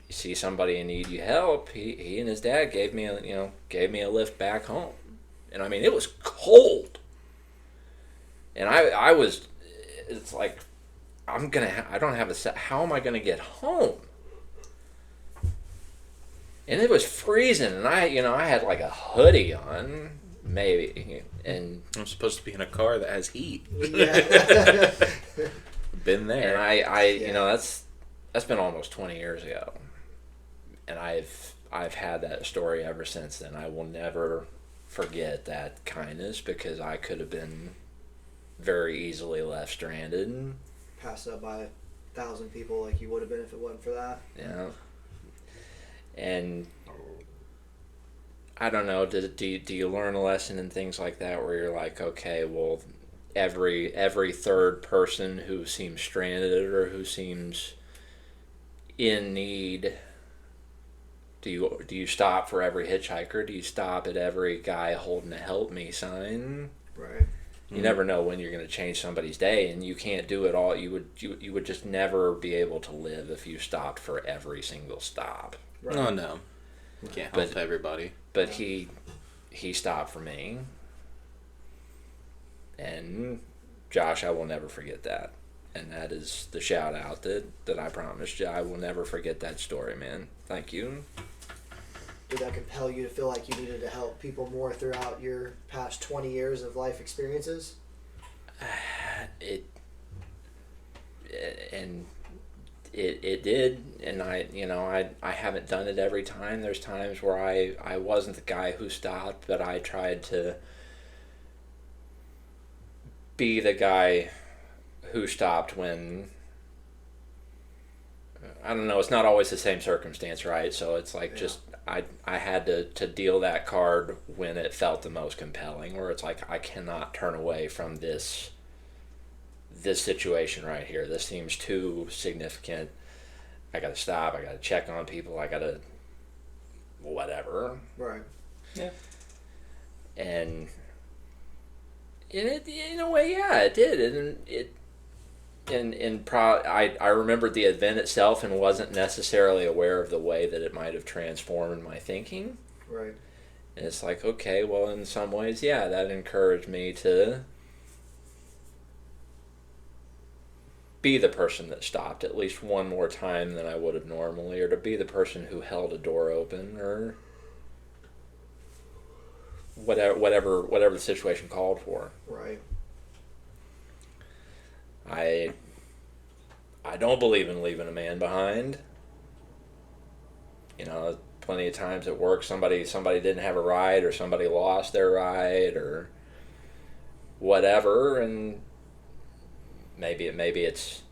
see somebody in need, you help. He and his dad gave me a lift back home, and I mean, it was cold, and I was, it's like, I don't have a set. How am I gonna get home? And it was freezing, and I had like a hoodie on, maybe, and I'm supposed to be in a car that has heat. Yeah. Been there. And that's been almost 20 years ago, and I've had that story ever since then. I will never forget that kindness, because I could have been very easily left stranded. Passed up by 1,000 people like you would have been if it wasn't for that. Yeah. And I don't know, do you learn a lesson in things like that where you're like, okay, well, every third person who seems stranded or who seems in need, do you stop for every hitchhiker? Do you stop at every guy holding a help me sign? Right. You never know when you're going to change somebody's day, and you can't do it all. You would just never be able to live if you stopped for every single stop. Right. Oh no, you can't help everybody. But he stopped for me, and Josh, I will never forget that. And that is the shout out that I promised you. I will never forget that story, man. Thank you. Did that compel you to feel like you needed to help people more throughout your past 20 years of life experiences? It did, and I haven't done it every time. There's times where I wasn't the guy who stopped, but I tried to be the guy who stopped when, I don't know, it's not always the same circumstance, right? So it's like, just I had to deal that card when it felt the most compelling, where it's like, I cannot turn away from this situation right here. This seems too significant. I gotta stop. I gotta check on people. I gotta whatever. Right. Yeah. And in a way, yeah, it did. I remembered the event itself and wasn't necessarily aware of the way that it might have transformed my thinking. Right. And it's like, okay, well, in some ways, yeah, that encouraged me to be the person that stopped at least one more time than I would have normally, or to be the person who held a door open, or whatever the situation called for. Right. I don't believe in leaving a man behind. Plenty of times at work, somebody didn't have a ride, or somebody lost their ride, or whatever, and maybe it's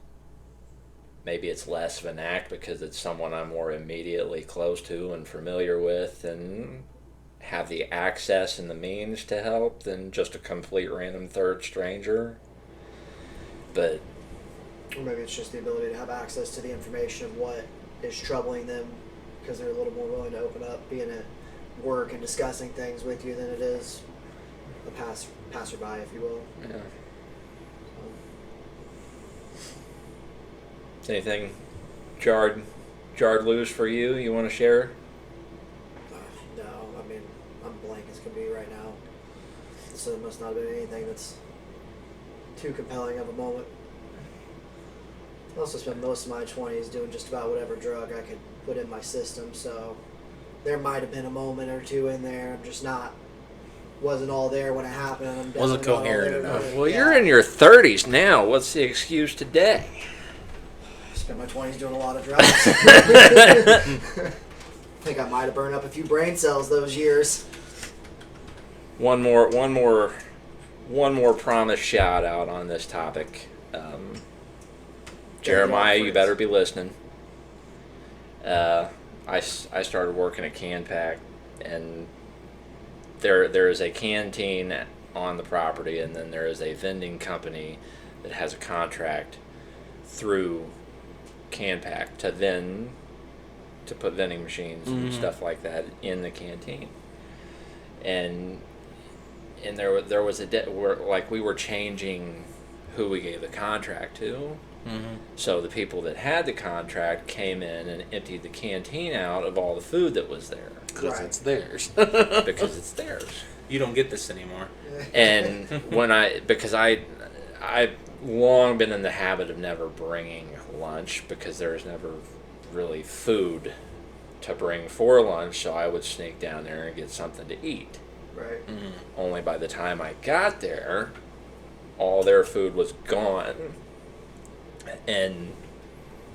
less of an act because it's someone I'm more immediately close to and familiar with and have the access and the means to help than just a complete random third stranger. But Or maybe it's just the ability to have access to the information of what is troubling them, because they're a little more willing to open up, being at work and discussing things with you than it is a passerby, if you will. yeah. Anything jarred jarred loose for you? You want to share? No, I mean, I'm blank as can be right now. So it must not have been anything that's too compelling of a moment. I also spent most of my 20s doing just about whatever drug I could put in my system, so there might have been a moment or two in there. I'm just wasn't all there when it happened. And I'm Wasn't definitely not all coherent there enough. when it- Well, yeah. you're in your 30s now. What's the excuse today? I spent my 20s doing a lot of drugs. I think I might have burned up a few brain cells those years. One more promise shout out on this topic. Jeremiah, you better be listening. I started working at CanPack, and there is a canteen on the property, and then there is a vending company that has a contract through CanPack to put vending machines and stuff like that in the canteen. And there was where we were changing who we gave the contract to. Mm-hmm. So the people that had the contract came in and emptied the canteen out of all the food that was there Because Right. it's theirs. because it's theirs. You don't get this anymore. And because I've long been in the habit of never bringing lunch because there's never really food to bring for lunch, so I would sneak down there and get something to eat. Right. Only by the time I got there, all their food was gone. And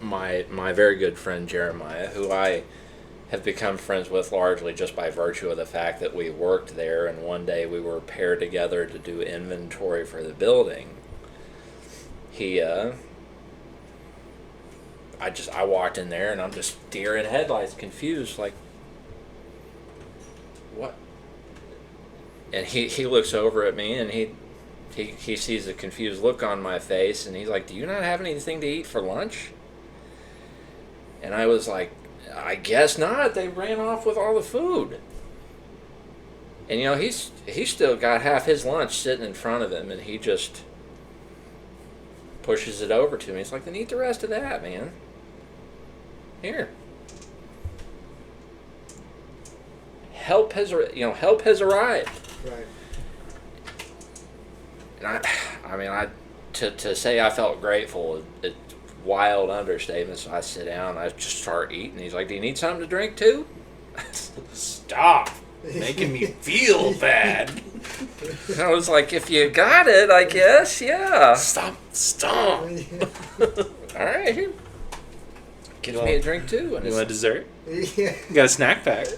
my very good friend Jeremiah, who I have become friends with largely just by virtue of the fact that we worked there, and one day we were paired together to do inventory for the building. I walked in there and I'm just deer in headlights, confused, like, what? And he looks over at me and he sees a confused look on my face, and he's like, "Do you not have anything to eat for lunch?" And I was like, "I guess not. They ran off with all the food." And he's still got half his lunch sitting in front of him, and he just pushes it over to me. He's like, "Then eat the rest of that, man. Here. Help has arrived." Right. And to say I felt grateful, it's wild understatement. So I sit down, I just start eating. He's like, "Do you need something to drink too?" Stop making me feel bad. And I was like, "If you got it, I guess, yeah." Stop. All right, here. Gives me a drink too. And You want a dessert? Yeah. You got a snack pack.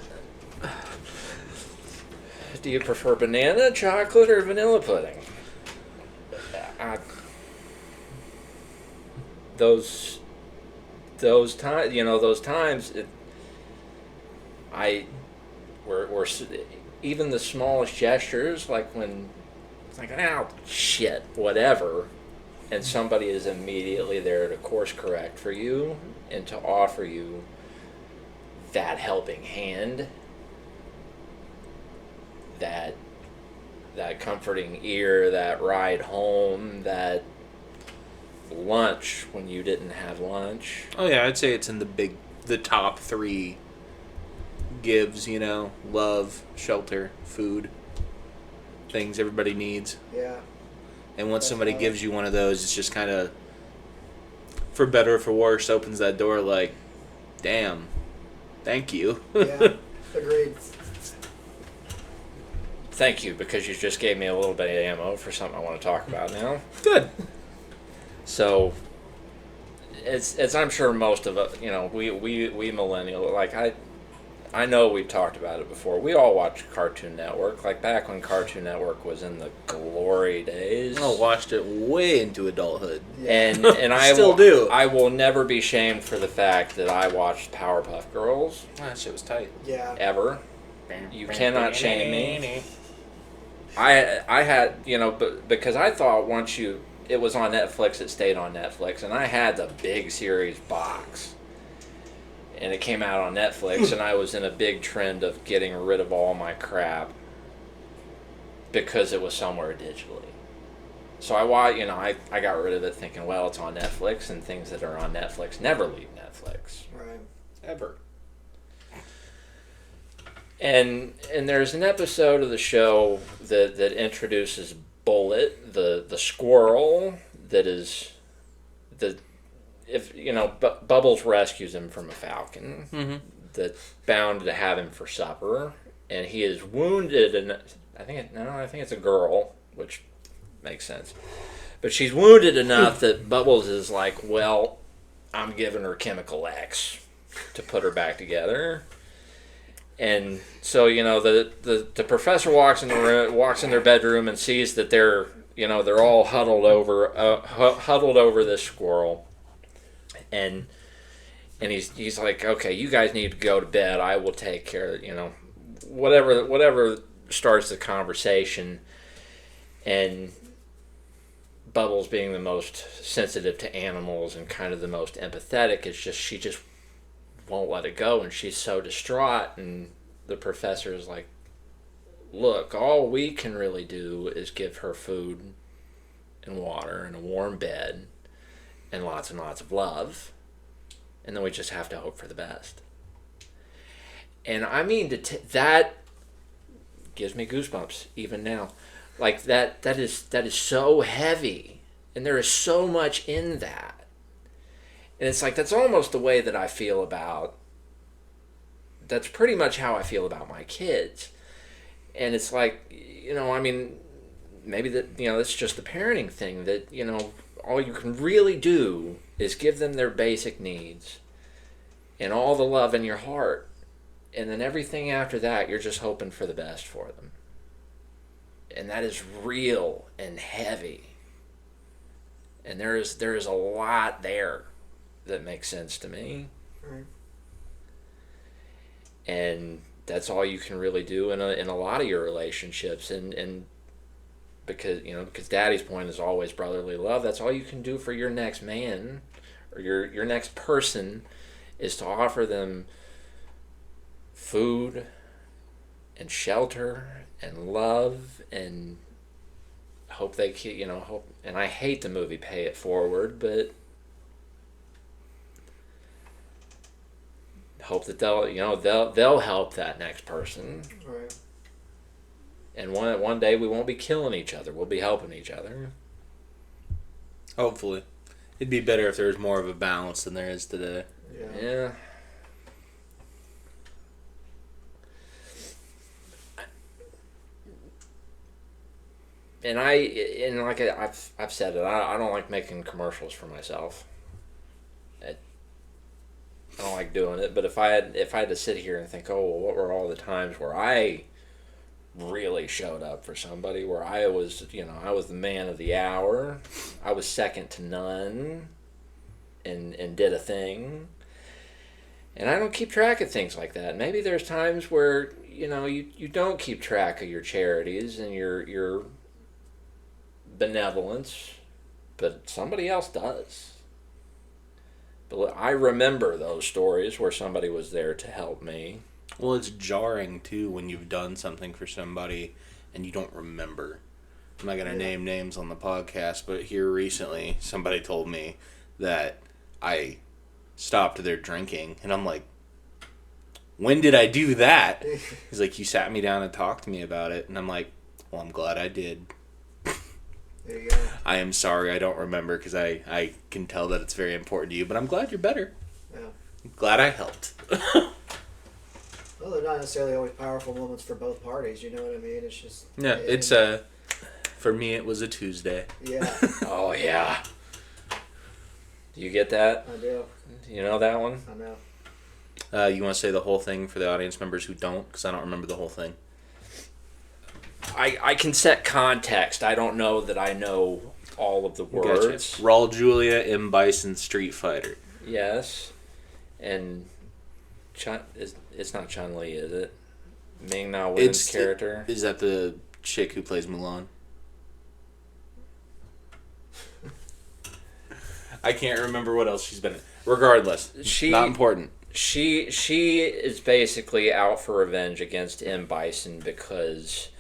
do you prefer banana, chocolate, or vanilla pudding? Those times, were even the smallest gestures, like when it's like, "Oh shit, whatever," and somebody is immediately there to course correct for you and to offer you that helping hand, that comforting ear, that ride home, that lunch when you didn't have lunch. Oh yeah, I'd say it's in the top 3 gives, love, shelter, food, things everybody needs. Yeah. And once somebody gives you one of those, it's just kind of, for better or for worse, opens that door like, damn, thank you. Yeah. Agreed. Thank you, because you just gave me a little bit of ammo for something I want to talk about now. Good. So, it's I'm sure most of us, we millennial, like I know we've talked about it before. We all watched Cartoon Network, like back when Cartoon Network was in the glory days. I watched it way into adulthood. Yeah. And I Still do. I will never be shamed for the fact that I watched Powerpuff Girls That shit was tight. Yeah. ever. You cannot shame me. I had, but because I thought it was on Netflix, it stayed on Netflix, and I had the big series box. And it came out on Netflix, and I was in a big trend of getting rid of all my crap because it was somewhere digitally. So I got rid of it thinking, well, it's on Netflix, and things that are on Netflix never leave Netflix. Right. Ever. And there's an episode of the show that introduces Bullet, the squirrel that is Bubbles rescues him from a falcon that's bound to have him for supper, and he is wounded, and I think it's a girl, which makes sense, but she's wounded enough that Bubbles is like, well, I'm giving her chemical X to put her back together. And so, the professor walks in their bedroom and sees that they're all huddled over this squirrel, and he's like, okay, you guys need to go to bed. I will take care of whatever starts the conversation. And Bubbles, being the most sensitive to animals and kind of the most empathetic, she just won't let it go, and she's so distraught. And the professor is like, look, all we can really do is give her food and water and a warm bed and lots of love, and then we just have to hope for the best. And I mean, that gives me goosebumps even now. Like that is so heavy, and there is so much in that. And it's like, that's almost the way that I feel about, that's pretty much how I feel about my kids. And it's like, maybe that's just the parenting thing, that, all you can really do is give them their basic needs and all the love in your heart. And then everything after that, you're just hoping for the best for them. And that is real and heavy. And there is a lot there that makes sense to me. Right. And that's all you can really do in a lot of your relationships, and because Daddy's point is always brotherly love. That's all you can do for your next man or your next person, is to offer them food and shelter and love, and hope they hope. And I hate the movie Pay It Forward, but hope that they'll help that next person. Right. And one day we won't be killing each other. We'll be helping each other. Hopefully. It'd be better if there was more of a balance than there is today. Yeah. And I've said it, I don't like making commercials for myself. I don't like doing it, but if I had to sit here and think, oh, well, what were all the times where I really showed up for somebody, where I was the man of the hour, I was second to none, and did a thing. And I don't keep track of things like that. Maybe there's times where you don't keep track of your charities and your benevolence, but somebody else does. But I remember those stories where somebody was there to help me. Well, it's jarring, too, when you've done something for somebody and you don't remember. I'm not going to name names on the podcast, but here recently, somebody told me that I stopped their drinking. And I'm like, when did I do that? He's like, you sat me down and talked to me about it. And I'm like, well, I'm glad I did. There you go. I am sorry I don't remember, because I can tell that it's very important to you, but I'm glad you're better. Yeah. I'm glad I helped. Well, they're not necessarily always powerful moments for both parties, you know what I mean? It's just... Yeah, it's for me it was a Tuesday. Yeah. Oh, yeah. Do you get that? I do. You know that one? I know. You want to say the whole thing for the audience members who don't? Because I don't remember the whole thing. I can set context. I don't know that I know all of the words. Gotcha. Raul Julia, M. Bison, Street Fighter. Yes. And it's not Chun-Li, is it? Ming-Na Wen's character? Is that the chick who plays Mulan? I can't remember what else she's been in. Regardless, not important. She is basically out for revenge against M. Bison because,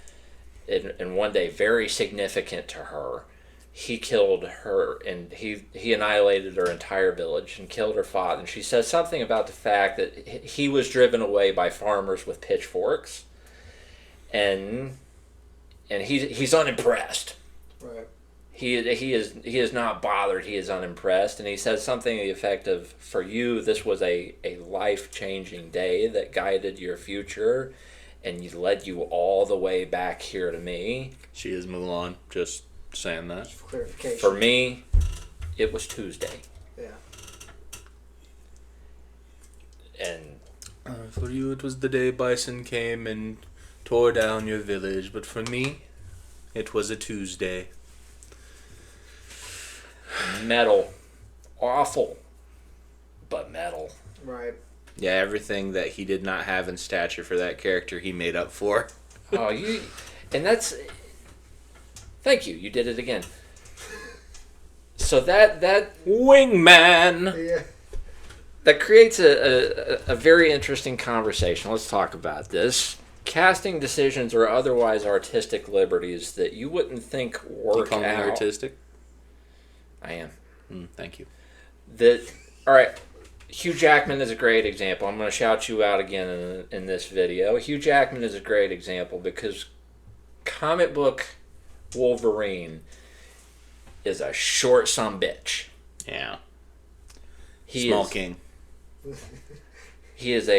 and one day, very significant to her, he killed her, and he annihilated her entire village and killed her father. And she says something about the fact that he was driven away by farmers with pitchforks, and he's unimpressed. Right. He is not bothered. He is unimpressed, and he says something to the effect of, "For you, this was a life-changing day that guided your future, and led you all the way back here to me." She is Mulan. Just saying that. For clarification. For me, it was Tuesday, Yeah. and For you, it was the day Bison came and tore down your village, but for me, it was a Tuesday. metal, awful, but metal. Right. Yeah, everything that he did not have in stature for that character, he made up for. Oh, and that's. Thank you. You did it again. So that Wingman! Yeah. that creates a very interesting conversation. Let's talk about this. Casting decisions or otherwise artistic liberties that you wouldn't think You work call me out. artistic? I am. Thank you. All right. Hugh Jackman is a great example. I'm going to shout you out again in this video. Hugh Jackman is a great example because comic book Wolverine is a short sumbitch. Yeah. He Small is, king. He is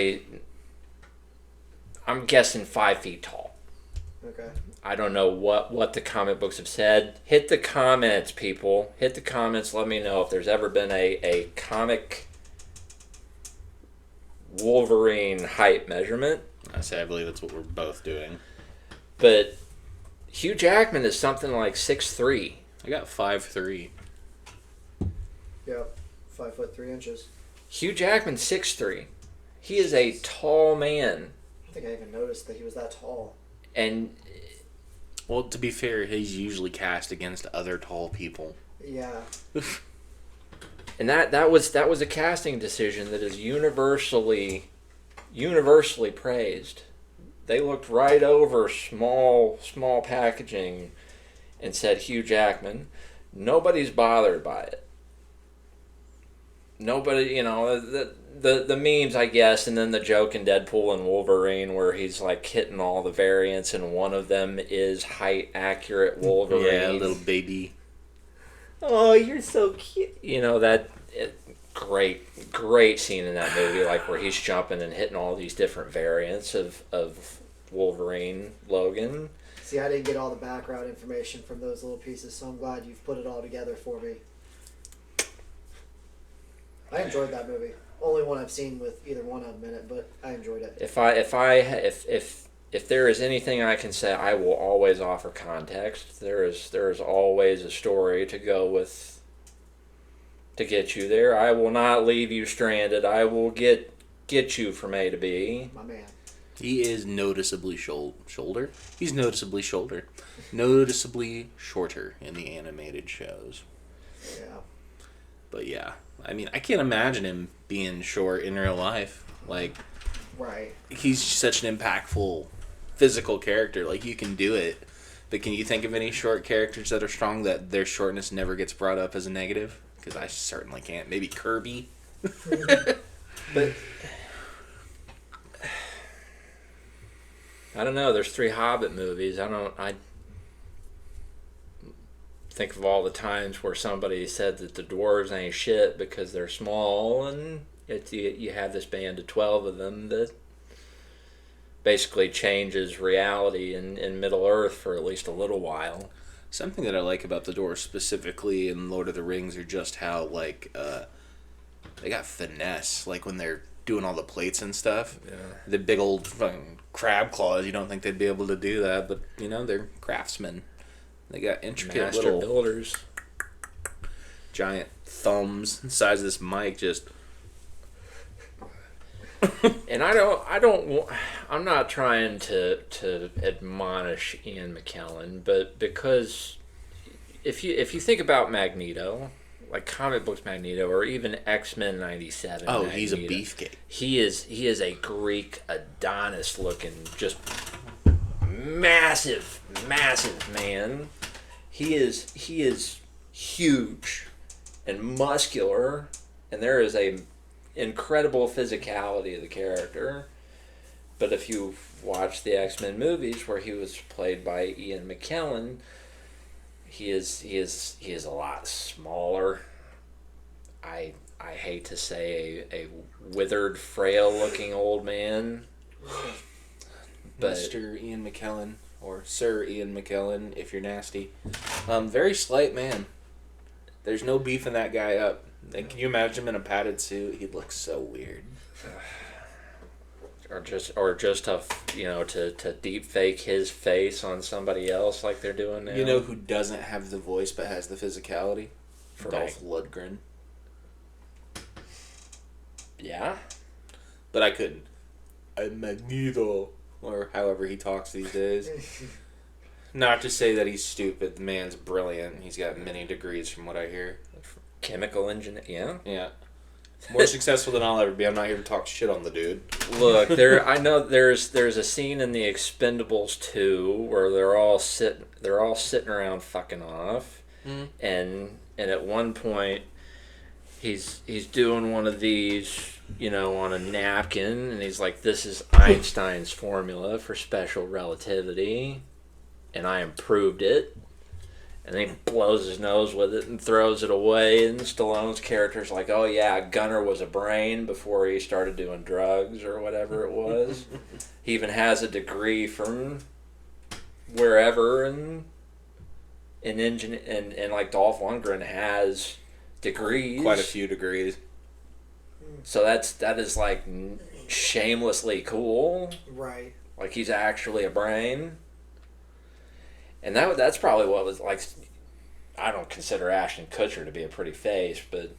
I'm guessing 5 feet tall. Okay. I don't know what the comic books have said. Hit the comments, people. Hit the comments. Let me know if there's ever been a comic Wolverine height measurement. I believe that's what we're both doing. But Hugh Jackman is something like 6'3". I got 5'3". Yep. 5'3". Hugh Jackman's 6'3". He is a tall man. I don't think I even noticed that he was that tall. And Well, to be fair, he's usually cast against other tall people. Yeah. that was a casting decision that is universally praised. They looked right over small packaging and said Hugh Jackman. Nobody's bothered by it. Nobody, the memes, I guess, and then the joke in Deadpool and Wolverine where he's like hitting all the variants, and one of them is height accurate Wolverine. Yeah, little baby. Oh, you're so cute. Great scene in that movie, like where he's jumping and hitting all these different variants of Wolverine, Logan. See, I didn't get all the background information from those little pieces, so I'm glad you've put it all together for me. I enjoyed that movie. Only one I've seen with either one of them in it, but I enjoyed it. If there is anything I can say, I will always offer context. There is always a story to go with to get you there. I will not leave you stranded. I will get you from A to B. My man. He is noticeably shoulder. He's noticeably noticeably shorter in the animated shows. Yeah. But yeah, I mean, I can't imagine him being short in real life. Like, Right. he's such an impactful physical character. Like, you can do it. But can you think of any short characters that are strong that their shortness never gets brought up as a negative? Because I certainly can't. Maybe Kirby. But I don't know. There's 3 Hobbit movies. I think of all the times where somebody said that the dwarves ain't shit because they're small, and you have this band of 12 of them that basically changes reality in Middle Earth for at least a little while. Something that I like about the dwarves specifically in Lord of the Rings are just how, like, they got finesse. Like, when they're doing all the plates and stuff. Yeah. The big old fucking crab claws, you don't think they'd be able to do that, but, they're craftsmen. They got intricate Master little builders. giant thumbs the size of this mic, just... And I'm not trying to admonish Ian McKellen, but because if you think about Magneto, like comic books Magneto, or even X-Men '97. Oh, Magneto, he's a beefcake. He is a Greek Adonis looking, just massive man. He is huge and muscular, and there is a incredible physicality of the character. But if you watch the X-Men movies where he was played by Ian McKellen, he is a lot smaller. I hate to say a withered, frail-looking old man. But Mr. Ian McKellen, or Sir Ian McKellen, if you're nasty. Very slight man. There's no beefing that guy up. Like, can you imagine him in a padded suit? He'd look so weird. or just to deep fake his face on somebody else like they're doing now. You know who doesn't have the voice but has the physicality? For Dolph Lundgren. Yeah? But I couldn't. I'm Magneto. Or however he talks these days. Not to say that he's stupid. The man's brilliant. He's got many degrees from what I hear. Chemical engineer, yeah? Yeah. More successful than I'll ever be. I'm not here to talk shit on the dude. Look, I know there's a scene in The Expendables 2 where they're all sitting around fucking off. Mm-hmm. And at one point he's doing one of these, on a napkin, and he's like, this is Einstein's formula for special relativity, and I improved it. And then he blows his nose with it and throws it away, and Stallone's character's like, oh yeah, Gunner was a brain before he started doing drugs or whatever it was. He even has a degree from wherever, and like Dolph Lundgren has degrees. Quite a few degrees. So that is like shamelessly cool. Right. Like he's actually a brain. And that's probably what was like. I don't consider Ashton Kutcher to be a pretty face, but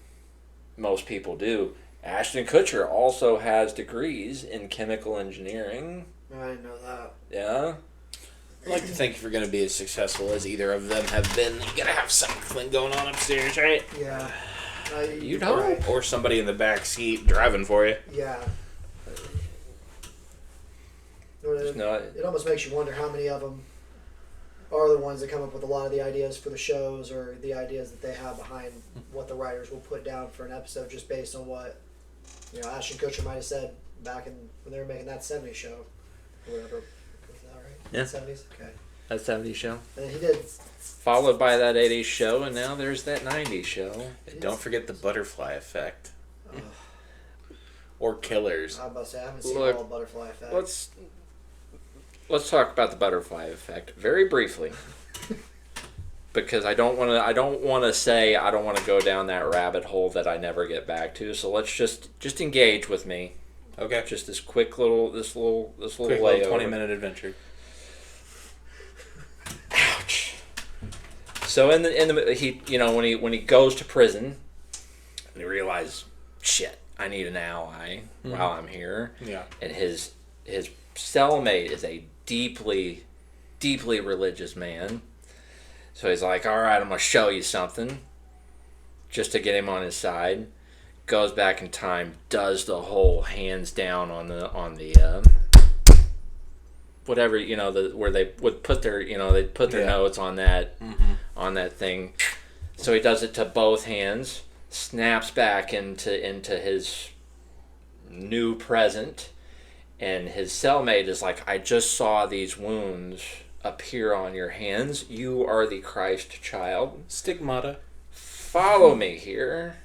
most people do. Ashton Kutcher also has degrees in chemical engineering. I didn't know that. Yeah. I'd like to think if you're going to be as successful as either of them have been, you got to have something going on upstairs, right? Yeah. You'd hope. Right. Or somebody in the back seat driving for you. Yeah. It almost makes you wonder how many of them are the ones that come up with a lot of the ideas for the shows, or the ideas that they have behind what the writers will put down for an episode, just based on what Ashton Kutcher might have said back when they were making that 70s show or whatever. Was that right? Yeah. 70s? Okay. That 70s show. And then he did. Followed by that 80s show, and now there's that 90s show. And don't forget the butterfly effect. Uh, Or Killers. I was about to say, I haven't seen Look, all of Butterfly Effect. Let's talk about the butterfly effect very briefly, because I don't want to go down that rabbit hole that I never get back to. So let's just engage with me. Okay. Just this quick little Quick layover. little 20-minute adventure. Ouch. So in the he when he goes to prison, and he realizes, shit, I need an ally while I'm here. Yeah. And his cellmate is a deeply, deeply religious man. So he's like, all right, I'm going to show you something, just to get him on his side. Goes back in time, does the whole hands down on the whatever, where they would put their, they'd put their notes on that, on that thing. So he does it to both hands, snaps back into his new present. And his cellmate is like, I just saw these wounds appear on your hands. You are the Christ child. Stigmata. Follow me here.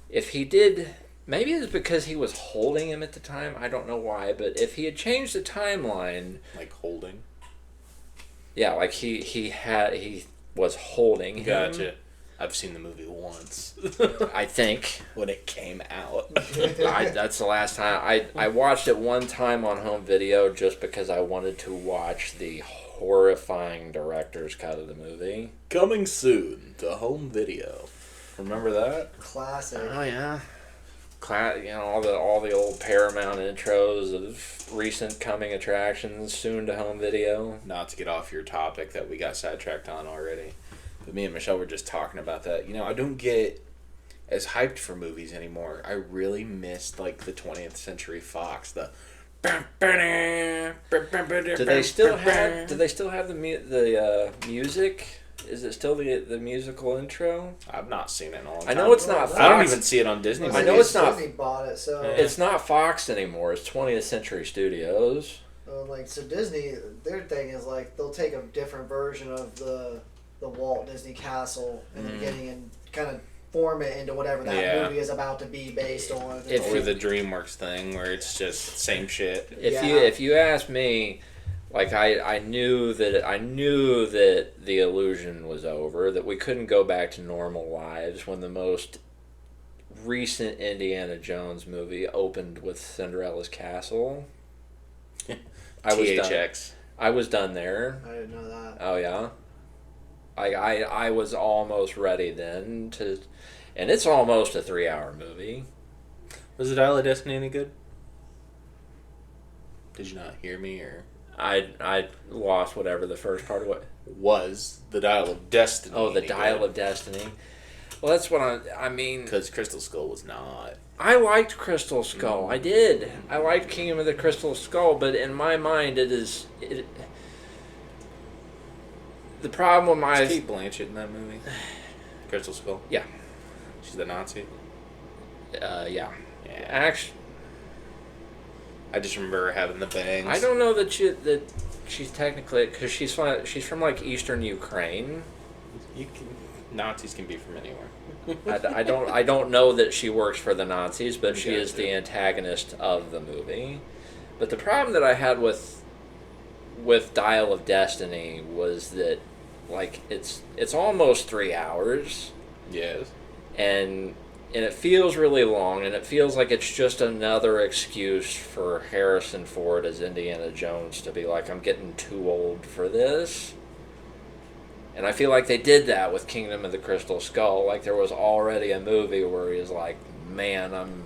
If he did, maybe it's because he was holding him at the time. I don't know why. But if he had changed the timeline. Like holding? Yeah, like he was holding him. Gotcha. I've seen the movie once. I think. When it came out. That's the last time. I watched it one time on home video just because I wanted to watch the horrifying director's cut of the movie. Coming soon to home video. Remember that? Classic. Oh yeah. All the old Paramount intros of recent coming attractions soon to home video. Not to get off your topic that we got sidetracked on already. But me and Michelle were just talking about that. I don't get as hyped for movies anymore. I really missed like the 20th Century Fox. Do they still have the music? Is it still the musical intro? I've not seen it in a long time. I know it's not Fox. I don't even see it on Disney. I know it's not. Disney bought it, so It's not Fox anymore. It's 20th Century Studios. so Disney, their thing is like they'll take a different version of the Walt Disney Castle in the beginning and kind of form it into whatever that movie is about to be based on. Or the DreamWorks thing where it's just same shit. If you ask me, like I knew that the illusion was over, that we couldn't go back to normal lives when the most recent Indiana Jones movie opened with Cinderella's castle. I was done there. I didn't know that. Oh yeah. I was almost ready then to, and it's almost a 3-hour movie. Was the Dial of Destiny any good? Did you not hear me, or I lost whatever the first part of what was the Dial of Destiny? Oh, the Dial of Destiny. Well, that's what I mean. Because Crystal Skull was not. I liked Crystal Skull. I did. I liked Kingdom of the Crystal Skull, but in my mind, the problem with my... Is Kate Blanchett in that movie? Crystal Skull? Yeah. She's the Nazi? Yeah. Actually... I just remember her having the bangs. I don't know that she's technically... Because she's from, like, Eastern Ukraine. Nazis can be from anywhere. I don't know that she works for the Nazis, but she is the antagonist of the movie. But the problem that I had with Dial of Destiny was that, like, it's almost 3 hours. Yes. And it feels really long, and it feels like it's just another excuse for Harrison Ford as Indiana Jones to be like, I'm getting too old for this. And I feel like they did that with Kingdom of the Crystal Skull. Like, there was already a movie where he was like, man, I'm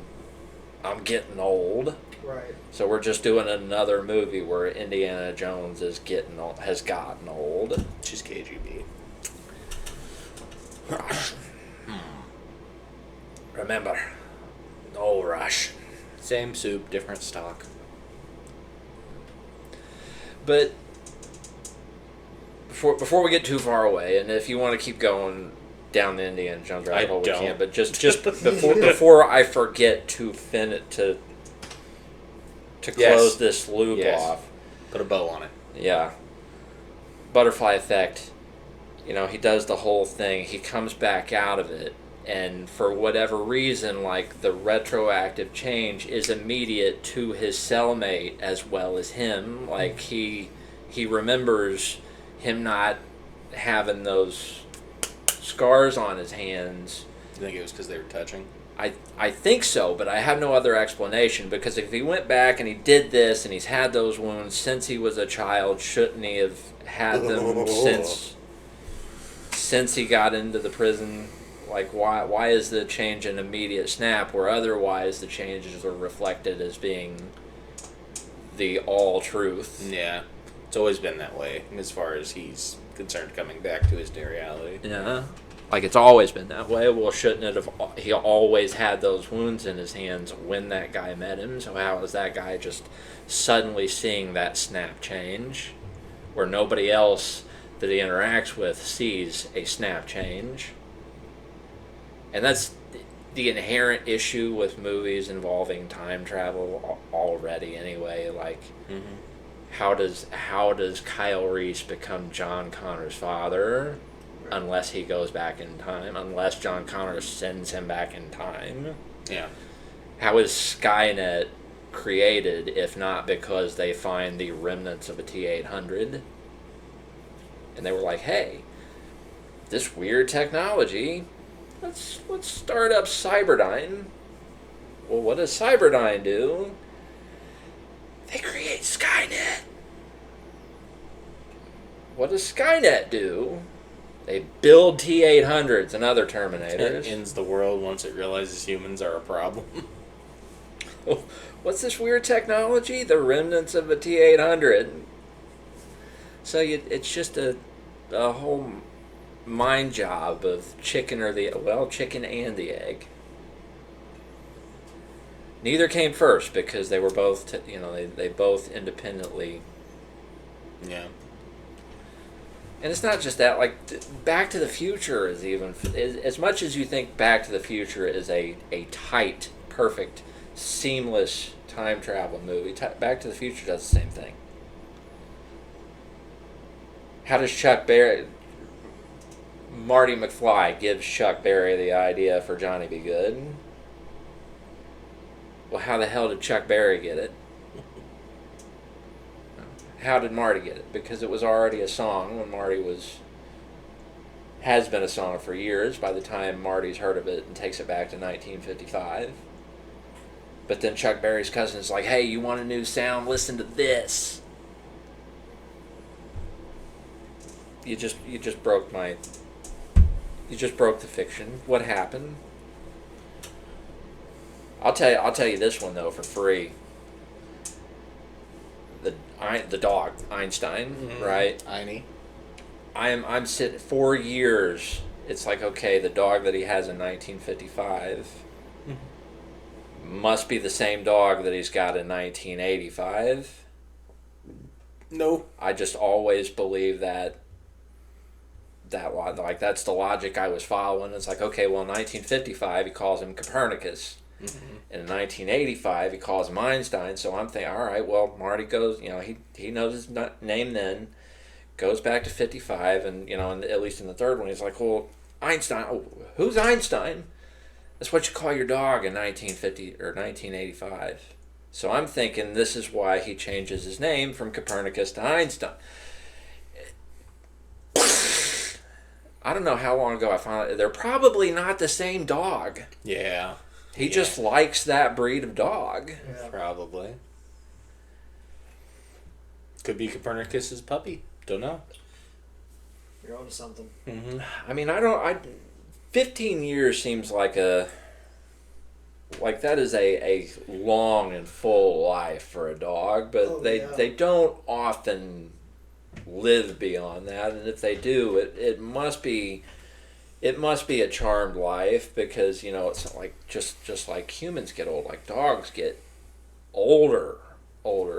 getting old. Right. So we're just doing another movie where Indiana Jones has gotten old. She's KGB. Remember, no rush. Same soup, different stock. But before we get too far away, and if you want to keep going down the Indiana Jones rabbit hole, we can. But just before I forget to close this loop off. Put a bow on it. Yeah. Butterfly effect. You know, he does the whole thing. He comes back out of it. And for whatever reason, like, the retroactive change is immediate to his cellmate as well as him. Like, he remembers him not having those scars on his hands. You think it was because they were touching? I think so, but I have no other explanation, because if he went back and he did this and he's had those wounds since he was a child, shouldn't he have had them since he got into the prison? Like, why is the change an immediate snap, where otherwise the changes are reflected as being the all truth? Yeah. It's always been that way, as far as he's concerned, coming back to his new reality. Yeah. Like, it's always been that way. Well, shouldn't it have... He always had those wounds in his hands when that guy met him, so how is that guy just suddenly seeing that snap change, where nobody else that he interacts with sees a snap change? And that's the inherent issue with movies involving time travel already anyway. Like, how does Kyle Reese become John Connor's father unless he goes back in time, unless John Connor sends him back in time? Yeah. How is Skynet created if not because they find the remnants of a T-800? And they were like, hey, this weird technology... Let's start up Cyberdyne. Well, what does Cyberdyne do? They create Skynet. What does Skynet do? They build T-800s and other Terminators. It ends the world once it realizes humans are a problem. What's this weird technology? The remnants of a T-800. So it's just a whole... mind job of chicken and the egg. Neither came first because they were both, they both independently. Yeah. And it's not just that. Like Back to the Future is even as much as you think Back to the Future is a tight, perfect, seamless time travel movie. Back to the Future does the same thing. How does Marty McFly gives Chuck Berry the idea for Johnny Be Good? Well, how the hell did Chuck Berry get it? How did Marty get it? Because it was already a song when Marty has been a song for years by the time Marty's heard of it and takes it back to 1955. But then Chuck Berry's cousin is like, hey, you want a new sound? Listen to this. You just broke the fiction. What happened? I'll tell you this one though for free. The dog Einstein, right? Einie. I'm sitting 4 years. It's like, okay, the dog that he has in 1955 must be the same dog that he's got in 1985. No. I just always believe that like that's the logic I was following. It's like, okay, well, in 1955 he calls him Copernicus. In 1985 he calls him Einstein. So I'm thinking, all right, well, Marty goes, he knows his name then, goes back to 55, and at least in the third one he's like, well, Einstein, who's Einstein? That's what you call your dog in 1950 or 1985. So I'm thinking this is why he changes his name from Copernicus to Einstein. I don't know how long ago I found out. They're probably not the same dog. Yeah. He just likes that breed of dog. Yeah. Probably. Could be Copernicus's puppy. Don't know. You're onto something. Mm-hmm. I mean, 15 years seems like that is a long and full life for a dog, but they don't often live beyond that, and if they do, it must be a charmed life, because it's not like just like humans get old, like dogs get older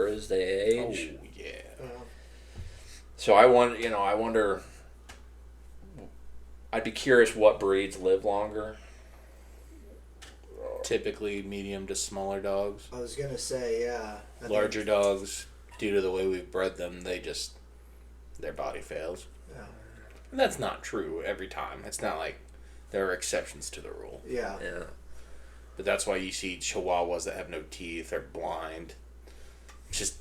as they age. Oh yeah. So I wonder. I'd be curious what breeds live longer. Typically medium to smaller dogs. I was gonna say, yeah. Larger dogs, due to the way we've bred them, their body fails. Yeah. And that's not true every time. It's not like there are exceptions to the rule. Yeah. Yeah. But that's why you see Chihuahuas that have no teeth or blind. Just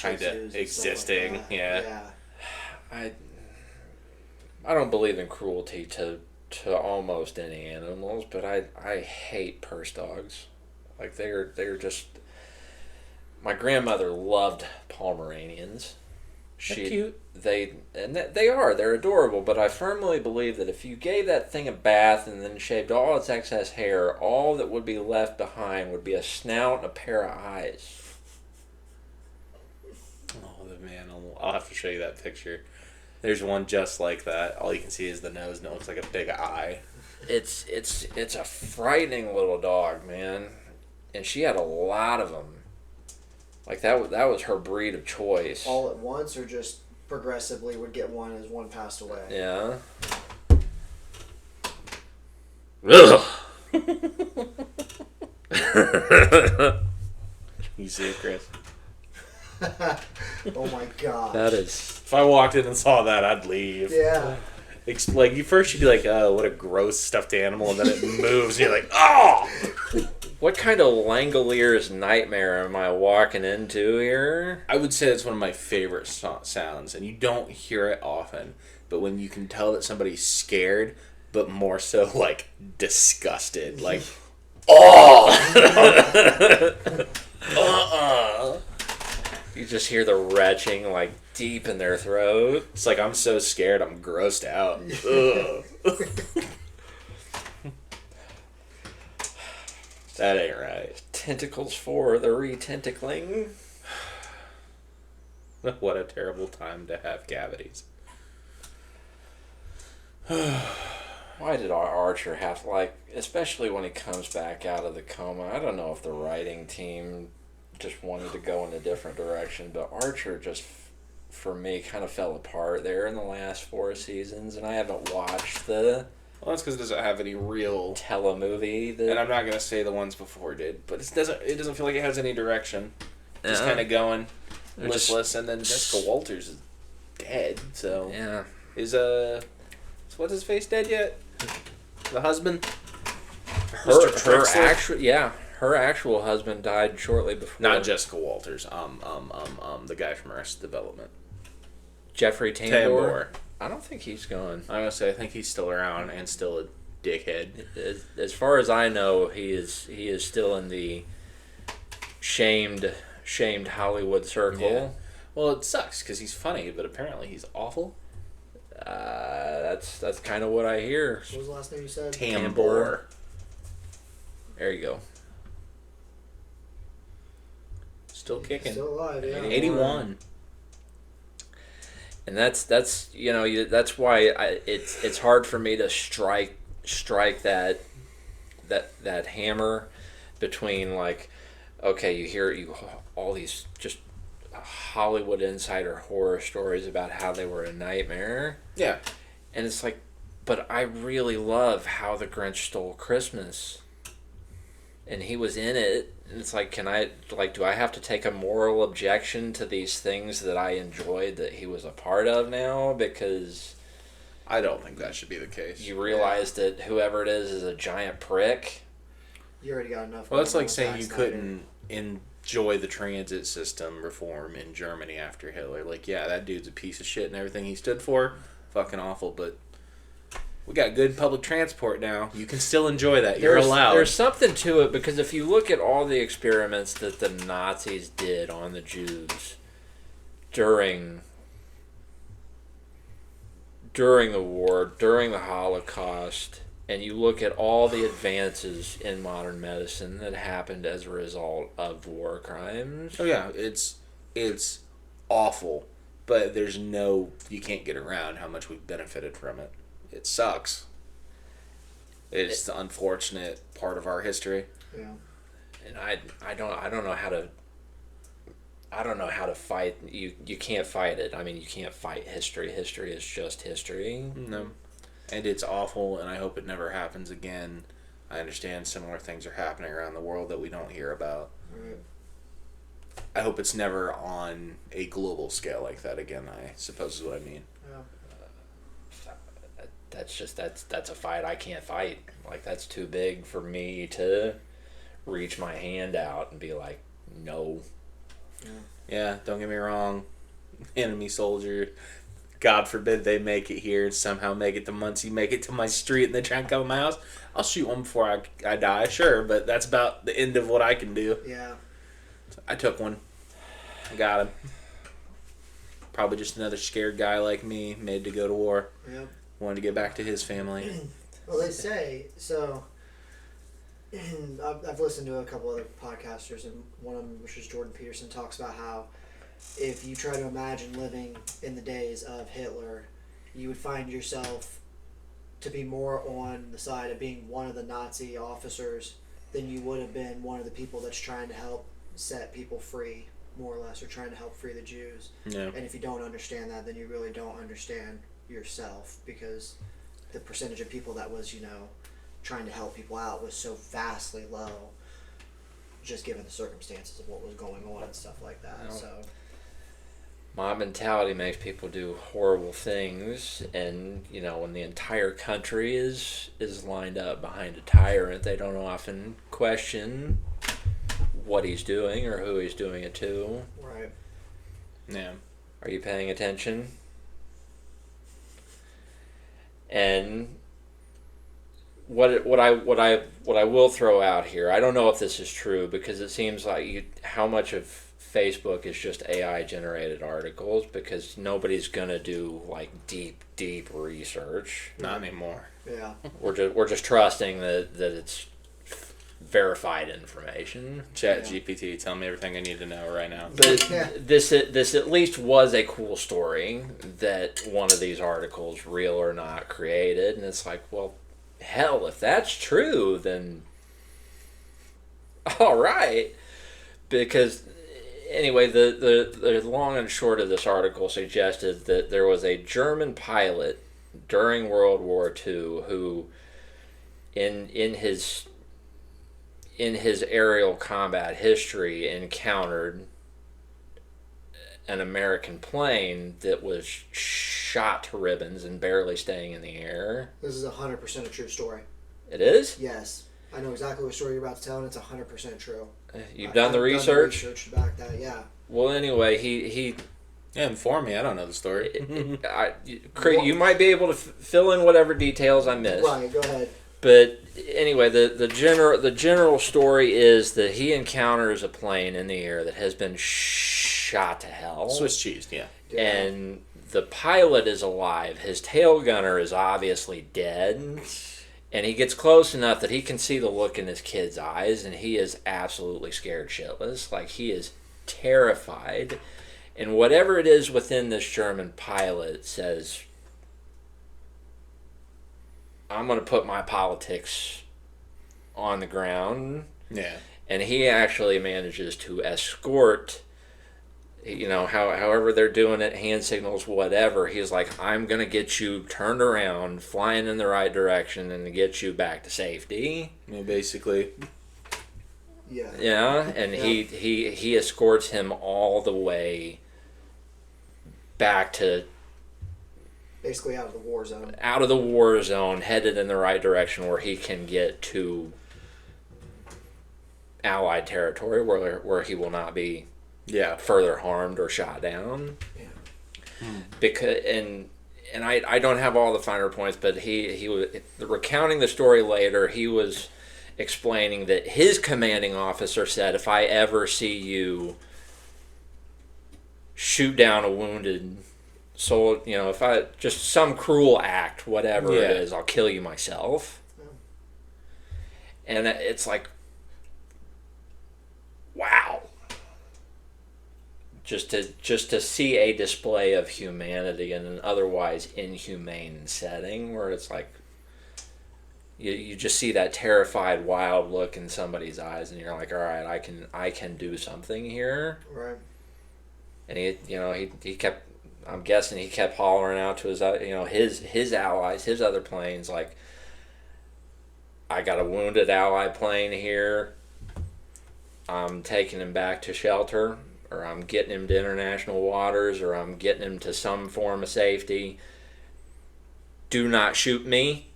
kind of existing. Like yeah. I don't believe in cruelty to almost any animals, but I hate purse dogs. Like they're just. My grandmother loved Pomeranians. They're cute. They're adorable, but I firmly believe that if you gave that thing a bath and then shaved all its excess hair, all that would be left behind would be a snout and a pair of eyes. Oh, man, I'll have to show you that picture. There's one just like that. All you can see is the nose, and it looks like a big eye. It's a frightening little dog, man, and she had a lot of them. Like that was her breed of choice. All at once, or just progressively would get one as one passed away? Yeah. Ugh. You see it, Chris? Oh my god. That is. If I walked in and saw that, I'd leave. Yeah. Like, you'd be like, oh, what a gross stuffed animal, and then it moves, and you're like, oh! What kind of Langolier's nightmare am I walking into here? I would say that's one of my favorite sounds, and you don't hear it often, but when you can tell that somebody's scared, but more so, like, disgusted. Like, oh! You just hear the retching, like, deep in their throat. It's like, I'm so scared, I'm grossed out. Ugh. That ain't right. Tentacles for the re-tentacling. What a terrible time to have cavities. Why did our Archer have, especially when he comes back out of the coma, I don't know if the writing team just wanted to go in a different direction, but Archer just for me kind of fell apart there in the last 4 seasons, and I haven't watched the Well, that's because it doesn't have any real telemovie. And I'm not gonna say the ones before did, but it doesn't feel like it has any direction. Just kind of going listless, and then Jessica Walters is dead. So yeah, is what's his face dead yet? The husband. her actual husband died shortly before. Not Jessica Walters. The guy from Arrested Development. Jeffrey Tambor. I don't think he's gone. I'm gonna say I think he's still around and still a dickhead. As far as I know, he is still in the shamed Hollywood circle. Yeah. Well, it sucks because he's funny, but apparently he's awful. That's kind of what I hear. What was the last name you said? Tambor. There you go. Still kicking. Still alive, yeah. 81. And that's that's why it's hard for me to strike that hammer between, like, okay, you hear all these just Hollywood insider horror stories about how they were a nightmare. Yeah. And it's like, but I really love How the Grinch Stole Christmas. And he was in it, and it's like, do I have to take a moral objection to these things that I enjoyed that he was a part of now? Because I don't think that should be the case. you realize that whoever it is a giant prick. You already got enough. Well, that's going like on saying with you Zack couldn't enjoy the transit system reform in Germany after Hitler. Like, yeah, that dude's a piece of shit and everything he stood for, fucking awful, but we got good public transport now. You can still enjoy that. You're allowed. There's something to it, because if you look at all the experiments that the Nazis did on the Jews during the war, during the Holocaust, and you look at all the advances in modern medicine that happened as a result of war crimes. Oh yeah, it's awful, but you can't get around how much we've benefited from it. It sucks. It's the unfortunate part of our history. Yeah. And I don't know how to fight. You can't fight it. I mean, you can't fight history. History is just history. No. And it's awful, and I hope it never happens again. I understand similar things are happening around the world that we don't hear about. Right. I hope it's never on a global scale like that again, I suppose is what I mean. Yeah. That's a fight I can't fight. Like, that's too big for me to reach my hand out and be like, no. Yeah, don't get me wrong. Enemy soldier, God forbid they make it here and somehow make it to Muncie, make it to my street, and they try and come to my house. I'll shoot one before I die, sure, but that's about the end of what I can do. Yeah. I took one. I got him. Probably just another scared guy like me, made to go to war. Yep. Wanted to get back to his family. Well, they say so. I've listened to a couple other podcasters, and one of them, which is Jordan Peterson, talks about how if you try to imagine living in the days of Hitler, you would find yourself to be more on the side of being one of the Nazi officers than you would have been one of the people that's trying to help set people free, more or less, or trying to help free the Jews. Yeah. And if you don't understand that, then you really don't understand yourself, because the percentage of people that was, trying to help people out was so vastly low, just given the circumstances of what was going on and stuff like that. Well, so mob mentality makes people do horrible things, and when the entire country is lined up behind a tyrant, they don't often question what he's doing or who he's doing it to. right. Yeah. Are you paying attention? And what I will throw out here, I don't know if this is true, because it seems like how much of Facebook is just AI generated articles, because nobody's gonna do like deep research. Not anymore. Yeah. We're just trusting that it's verified information. Chat GPT, tell me everything I need to know right now. But Yeah. this at least was a cool story that one of these articles, real or not, created, and it's like, well, hell, if that's true, then all right, because anyway, the long and short of this article suggested that there was a German pilot during World War II who, in his aerial combat history, encountered an American plane that was shot to ribbons and barely staying in the air. This is 100% a true story. It is? Yes. I know exactly what story you're about to tell, and it's 100% true. You've done the research? Done the research to back that, yeah. Well, anyway, he Yeah, inform me. I don't know the story. you might be able to fill in whatever details I missed. Right, go ahead. But anyway, the general story is that he encounters a plane in the air that has been shot to hell. Swiss cheese, yeah. And the pilot is alive. His tail gunner is obviously dead. And he gets close enough that he can see the look in his kid's eyes, and he is absolutely scared shitless. Like, he is terrified. And whatever it is within this German pilot says, I'm going to put my politics on the ground. Yeah. And he actually manages to escort, however they're doing it, hand signals, whatever. He's like, I'm going to get you turned around, flying in the right direction, and to get you back to safety. Yeah, basically. Yeah. Yeah, and he escorts him all the way back to Basically out of the war zone. Out of the war zone, headed in the right direction where he can get to Allied territory where he will not be further harmed or shot down. Yeah. Because and I don't have all the finer points, but he was recounting the story later. He was explaining that his commanding officer said, if I ever see you shoot down a wounded soul, if I just some cruel act, whatever it is, I'll kill you myself. Yeah. And it's like, wow. Just to see a display of humanity in an otherwise inhumane setting where it's like you just see that terrified, wild look in somebody's eyes, and you're like, all right, I can do something here. Right. And he kept, I'm guessing he kept hollering out to his allies, his other planes, like, I got a wounded ally plane here. I'm taking him back to shelter, or I'm getting him to international waters, or I'm getting him to some form of safety. Do not shoot me.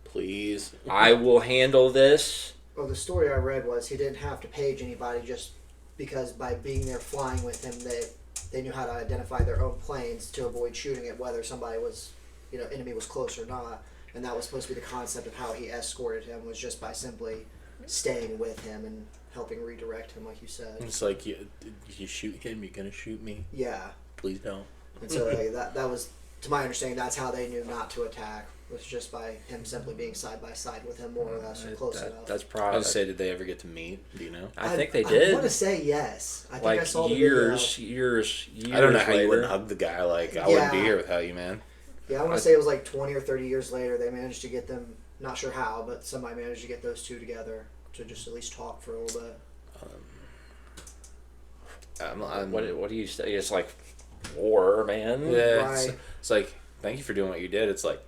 Please. I will handle this. Well, the story I read was he didn't have to page anybody just because by being there flying with him, they knew how to identify their own planes to avoid shooting it, whether somebody was, enemy was close or not. And that was supposed to be the concept of how he escorted him, was just by simply staying with him and helping redirect him, like you said. It's like, you shoot him, you're going to shoot me. Yeah. Please don't. And so that was, to my understanding, that's how they knew not to attack, was just by him simply being side by side with him, more or less, or close enough. That's I probably. was say, did they ever get to meet? Do you know? I think they did. I want to say yes. I think like I saw years. I don't know how you later. wouldn't hug the guy. Like, I wouldn't be here without you, man. Yeah, I want to say it was like 20 or 30 years later they managed to get them, not sure how, but somebody managed to get those two together to just at least talk for a little bit. What do you say? It's like war, man. Yeah, Right. it's like, thank you for doing what you did. It's like,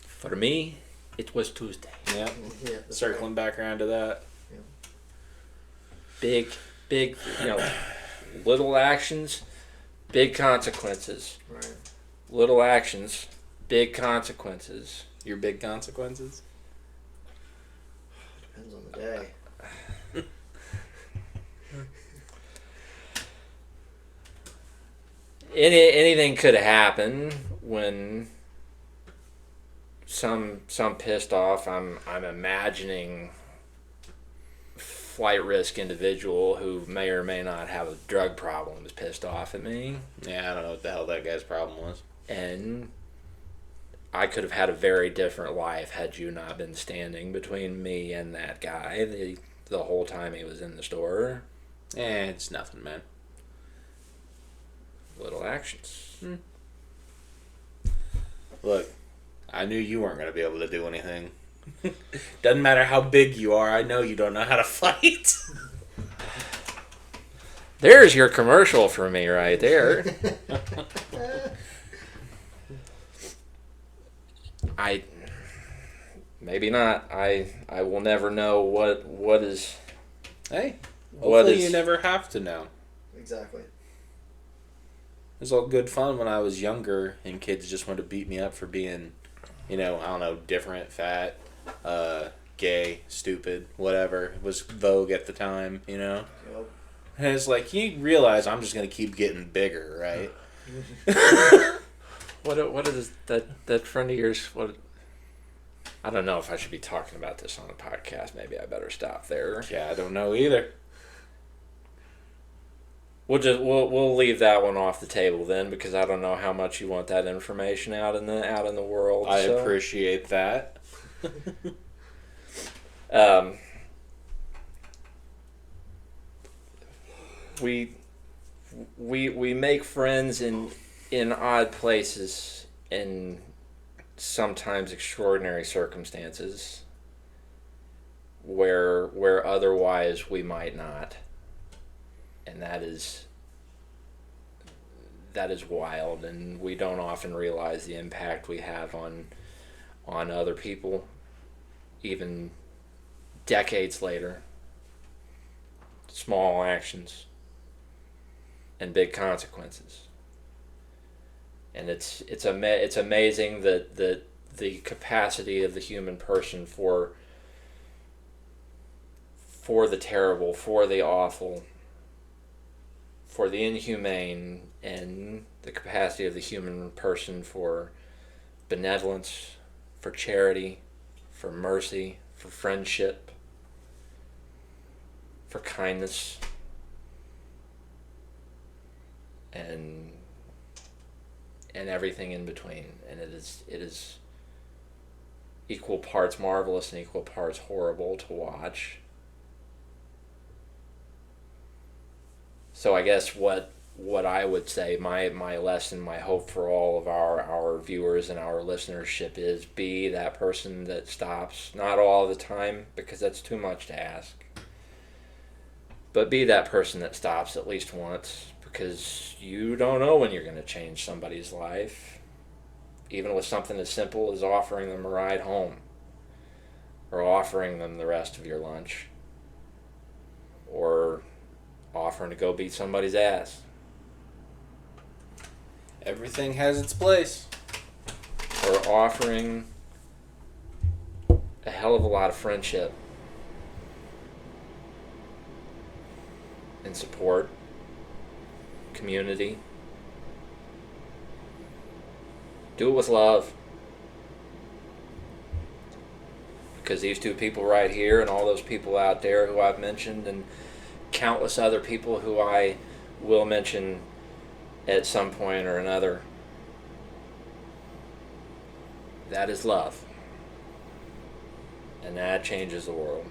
For me, it was Tuesday. yeah, Yeah, that's circling back around to that. Big, little actions, big consequences. Right. Little actions, big consequences. Your big consequences? Depends on the day. Anything could happen when some pissed off, I'm imagining, flight risk individual who may or may not have a drug problem is pissed off at me. Yeah, I don't know what the hell that guy's problem was. And I could have had a very different life had you not been standing between me and that guy the whole time he was in the store. It's nothing, man. Little actions. Look, I knew you weren't going to be able to do anything. Doesn't matter how big you are, I know you don't know how to fight. There's your commercial for me right there. Maybe not. I will never know what is. Hey, What hopefully is- you never have to know. Exactly. It was all good fun when I was younger, and kids just wanted to beat me up for being, I don't know, different, fat, gay, stupid, whatever. It was vogue at the time, Yep. And it's like, you realize I'm just going to keep getting bigger, right? What is that friend of yours? What? I don't know if I should be talking about this on a podcast. Maybe I better stop there. Yeah, I don't know either. We'll leave that one off the table then, because I don't know how much you want that information out in the world. I so. appreciate that. We make friends in odd places and sometimes extraordinary circumstances where otherwise we might not, and that is wild, and we don't often realize the impact we have on other people even decades later. Small actions and big consequences. And it's amazing that the capacity of the human person for the terrible, for the awful, for the inhumane, and the capacity of the human person for benevolence, for charity, for mercy, for friendship, for kindness, and everything in between. And it is equal parts marvelous and equal parts horrible to watch. So I guess what I would say, my lesson, my hope for all of our viewers and our listenership is, be that person that stops, not all the time, because that's too much to ask, but be that person that stops at least once, because you don't know when you're going to change somebody's life, even with something as simple as offering them a ride home, or offering them the rest of your lunch, or offering to go beat somebody's ass. Everything has its place. Or offering a hell of a lot of friendship and support, community. Do it with love. Because these two people right here, and all those people out there who I've mentioned, and countless other people who I will mention at some point or another, that is love. And that changes the world.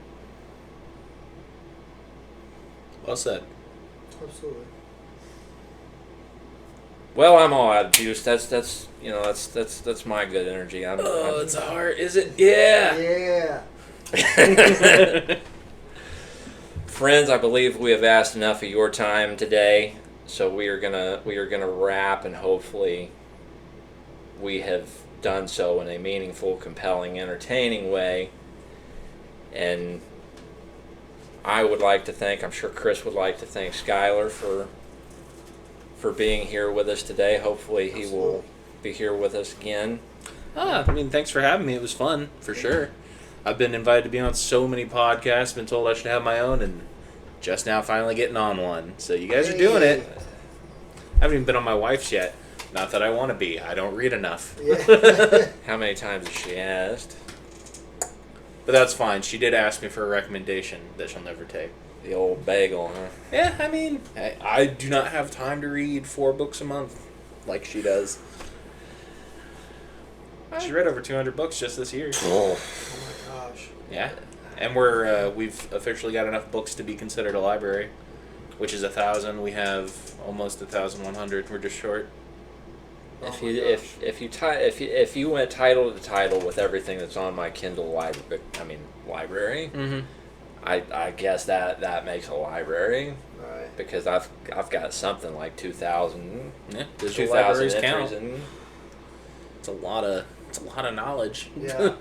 Well said. Absolutely. Well, I'm all out of juice. That's my good energy. It's hard. Is it? Yeah. Yeah. Friends, I believe we have asked enough of your time today, so we are gonna wrap, and hopefully we have done so in a meaningful, compelling, entertaining way. And I would like to thank, I'm sure Chris would like to thank Skylar for being here with us today. Hopefully he will be here with us again. Thanks for having me. It was fun, for sure. I've been invited to be on so many podcasts, been told I should have my own, and just now finally getting on one. So you guys are doing it. I haven't even been on my wife's yet. Not that I want to be. I don't read enough. Yeah. How many times has she asked? But that's fine. She did ask me for a recommendation that she'll never take. The old bagel, huh? Yeah, I do not have time to read 4 books a month like she does. She read over 200 books just this year. Oh. Oh my gosh. Yeah, and we've officially got enough books to be considered a library, which is 1,000. We have almost 1,100. We're just short. If you went title to title with everything that's on my Kindle library, Mm-hmm. I guess that makes a library. Right. because I've got something like 2,000 digital 2,000 libraries entries count. in. It's a lot of knowledge. Yeah.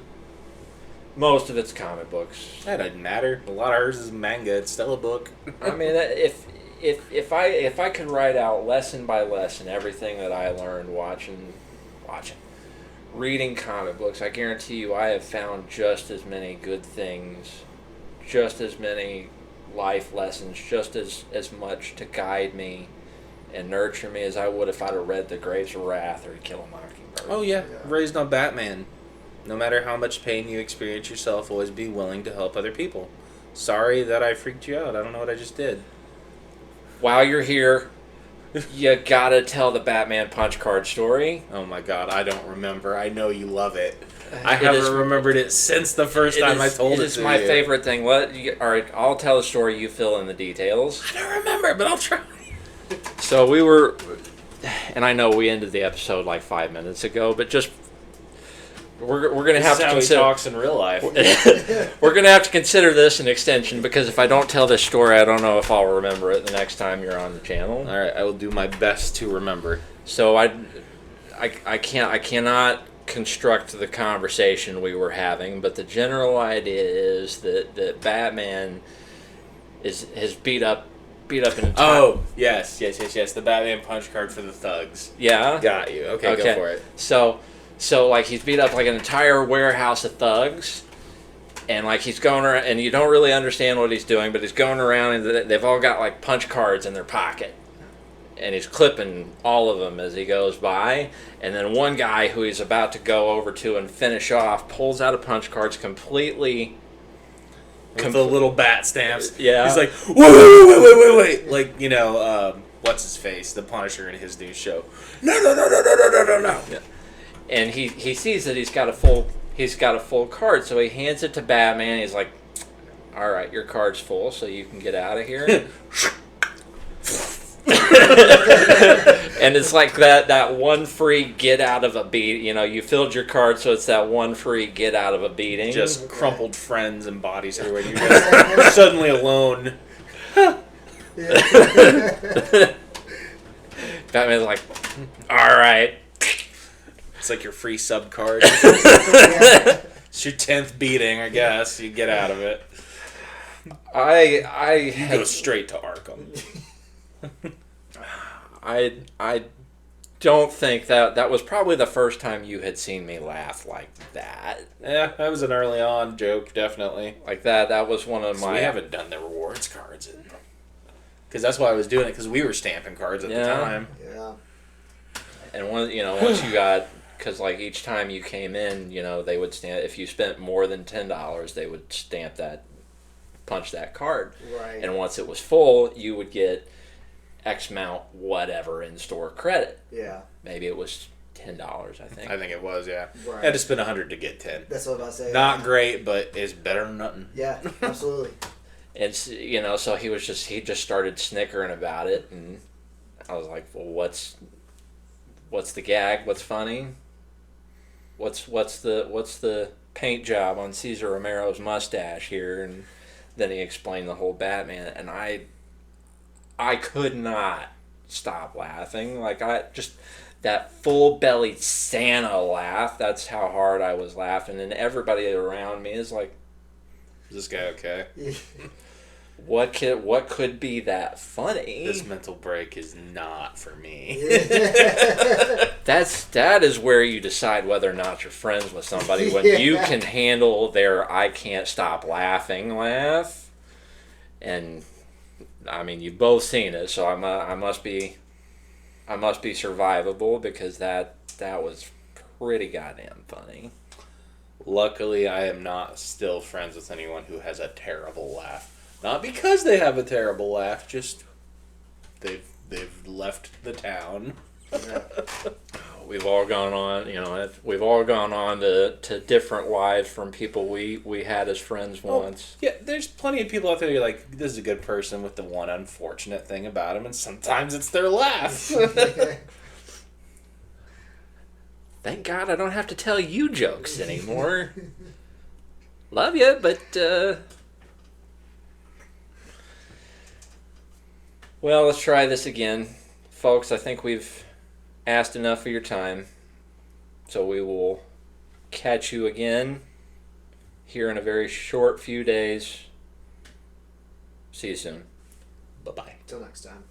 Most of it's comic books. That doesn't matter. A lot of hers is manga. It's still a book. I mean, if I could write out lesson by lesson everything that I learned reading comic books, I guarantee you I have found just as many good things, just as many life lessons, just as much to guide me and nurture me as I would if I'd have read The Grapes of Wrath or To Kill a Mockingbird. Oh yeah, raised on Batman. No matter how much pain you experience yourself, always be willing to help other people. Sorry that I freaked you out. I don't know what I just did. While you're here, you gotta tell the Batman punch card story. Oh my god, I don't remember. I know you love it. I It haven't is- remembered it since the first time I told it to you. It's my favorite thing. All right, I'll tell the story. You fill in the details. I don't remember, but I'll try. So we were, and I know we ended the episode like 5 minutes ago, but just we're gonna have This is to how he consider. talks in real life. We're gonna have to consider this an extension because if I don't tell this story, I don't know if I'll remember it the next time you're on the channel. All right, I will do my best to remember. So I cannot construct the conversation we were having, but the general idea is that Batman has beat up an entire. Oh, yes. The Batman punch card for the thugs. Yeah. Got you. Okay, go for it. So like he's beat up like an entire warehouse of thugs, and like he's going around, and you don't really understand what he's doing, but he's going around and they've all got like punch cards in their pocket, and he's clipping all of them as he goes by, and then one guy who he's about to go over to and finish off pulls out a punch cards completely. With the little bat stamps. Yeah. He's like, wait. Like, you know, what's his face? The Punisher in his new show. No. Yeah. And he sees that he's got a full card, so he hands it to Batman. He's like, "All right, your card's full, so you can get out of here." And it's like that one free get out of a beat. You know, you filled your card, so it's that one free get out of a beating. Just crumpled friends and bodies everywhere. You're suddenly alone. Batman's like, "All right." It's like your free sub card. It's your 10th beating, I guess. You get out of it. I Go straight to Arkham. I don't think that was probably the first time you had seen me laugh like that. Yeah, that was an early on joke, definitely. Like that. That was one of my. We haven't done the rewards cards. Because that's why I was doing it, because we were stamping cards at the time. Yeah. And once you got, because like each time you came in, they would stamp. If you spent more than $10, they would stamp that, punch that card. Right. And once it was full, you would get X amount whatever in store credit. Yeah. Maybe it was $10, I think. I think it was, yeah. Right. I had to spend $100 to get 10. That's what I was about to say. Not great, but it's better than nothing. Yeah, absolutely. And so he just started snickering about it, and I was like, well, what's the gag? What's funny? What's the paint job on Cesar Romero's mustache here? And then he explained the whole Batman, and I could not stop laughing. Like that full bellied Santa laugh. That's how hard I was laughing, and everybody around me is like, Is this guy okay? What could be that funny? This mental break is not for me. That is where you decide whether or not you're friends with somebody, when you can handle their I can't stop laughing laugh. And I mean, you've both seen it, so I must be survivable, because that was pretty goddamn funny. Luckily, I am not still friends with anyone who has a terrible laugh. Not because they have a terrible laugh, just they've left the town. Yeah. We've all gone on, we've all gone on to different lives from people we had as friends once. Yeah, there's plenty of people out there who are like, this is a good person with the one unfortunate thing about them, and sometimes it's their laugh. Thank God I don't have to tell you jokes anymore. Love you, but Well, let's try this again. Folks, I think we've asked enough of your time. So we will catch you again here in a very short few days. See you soon. Bye-bye. Till next time.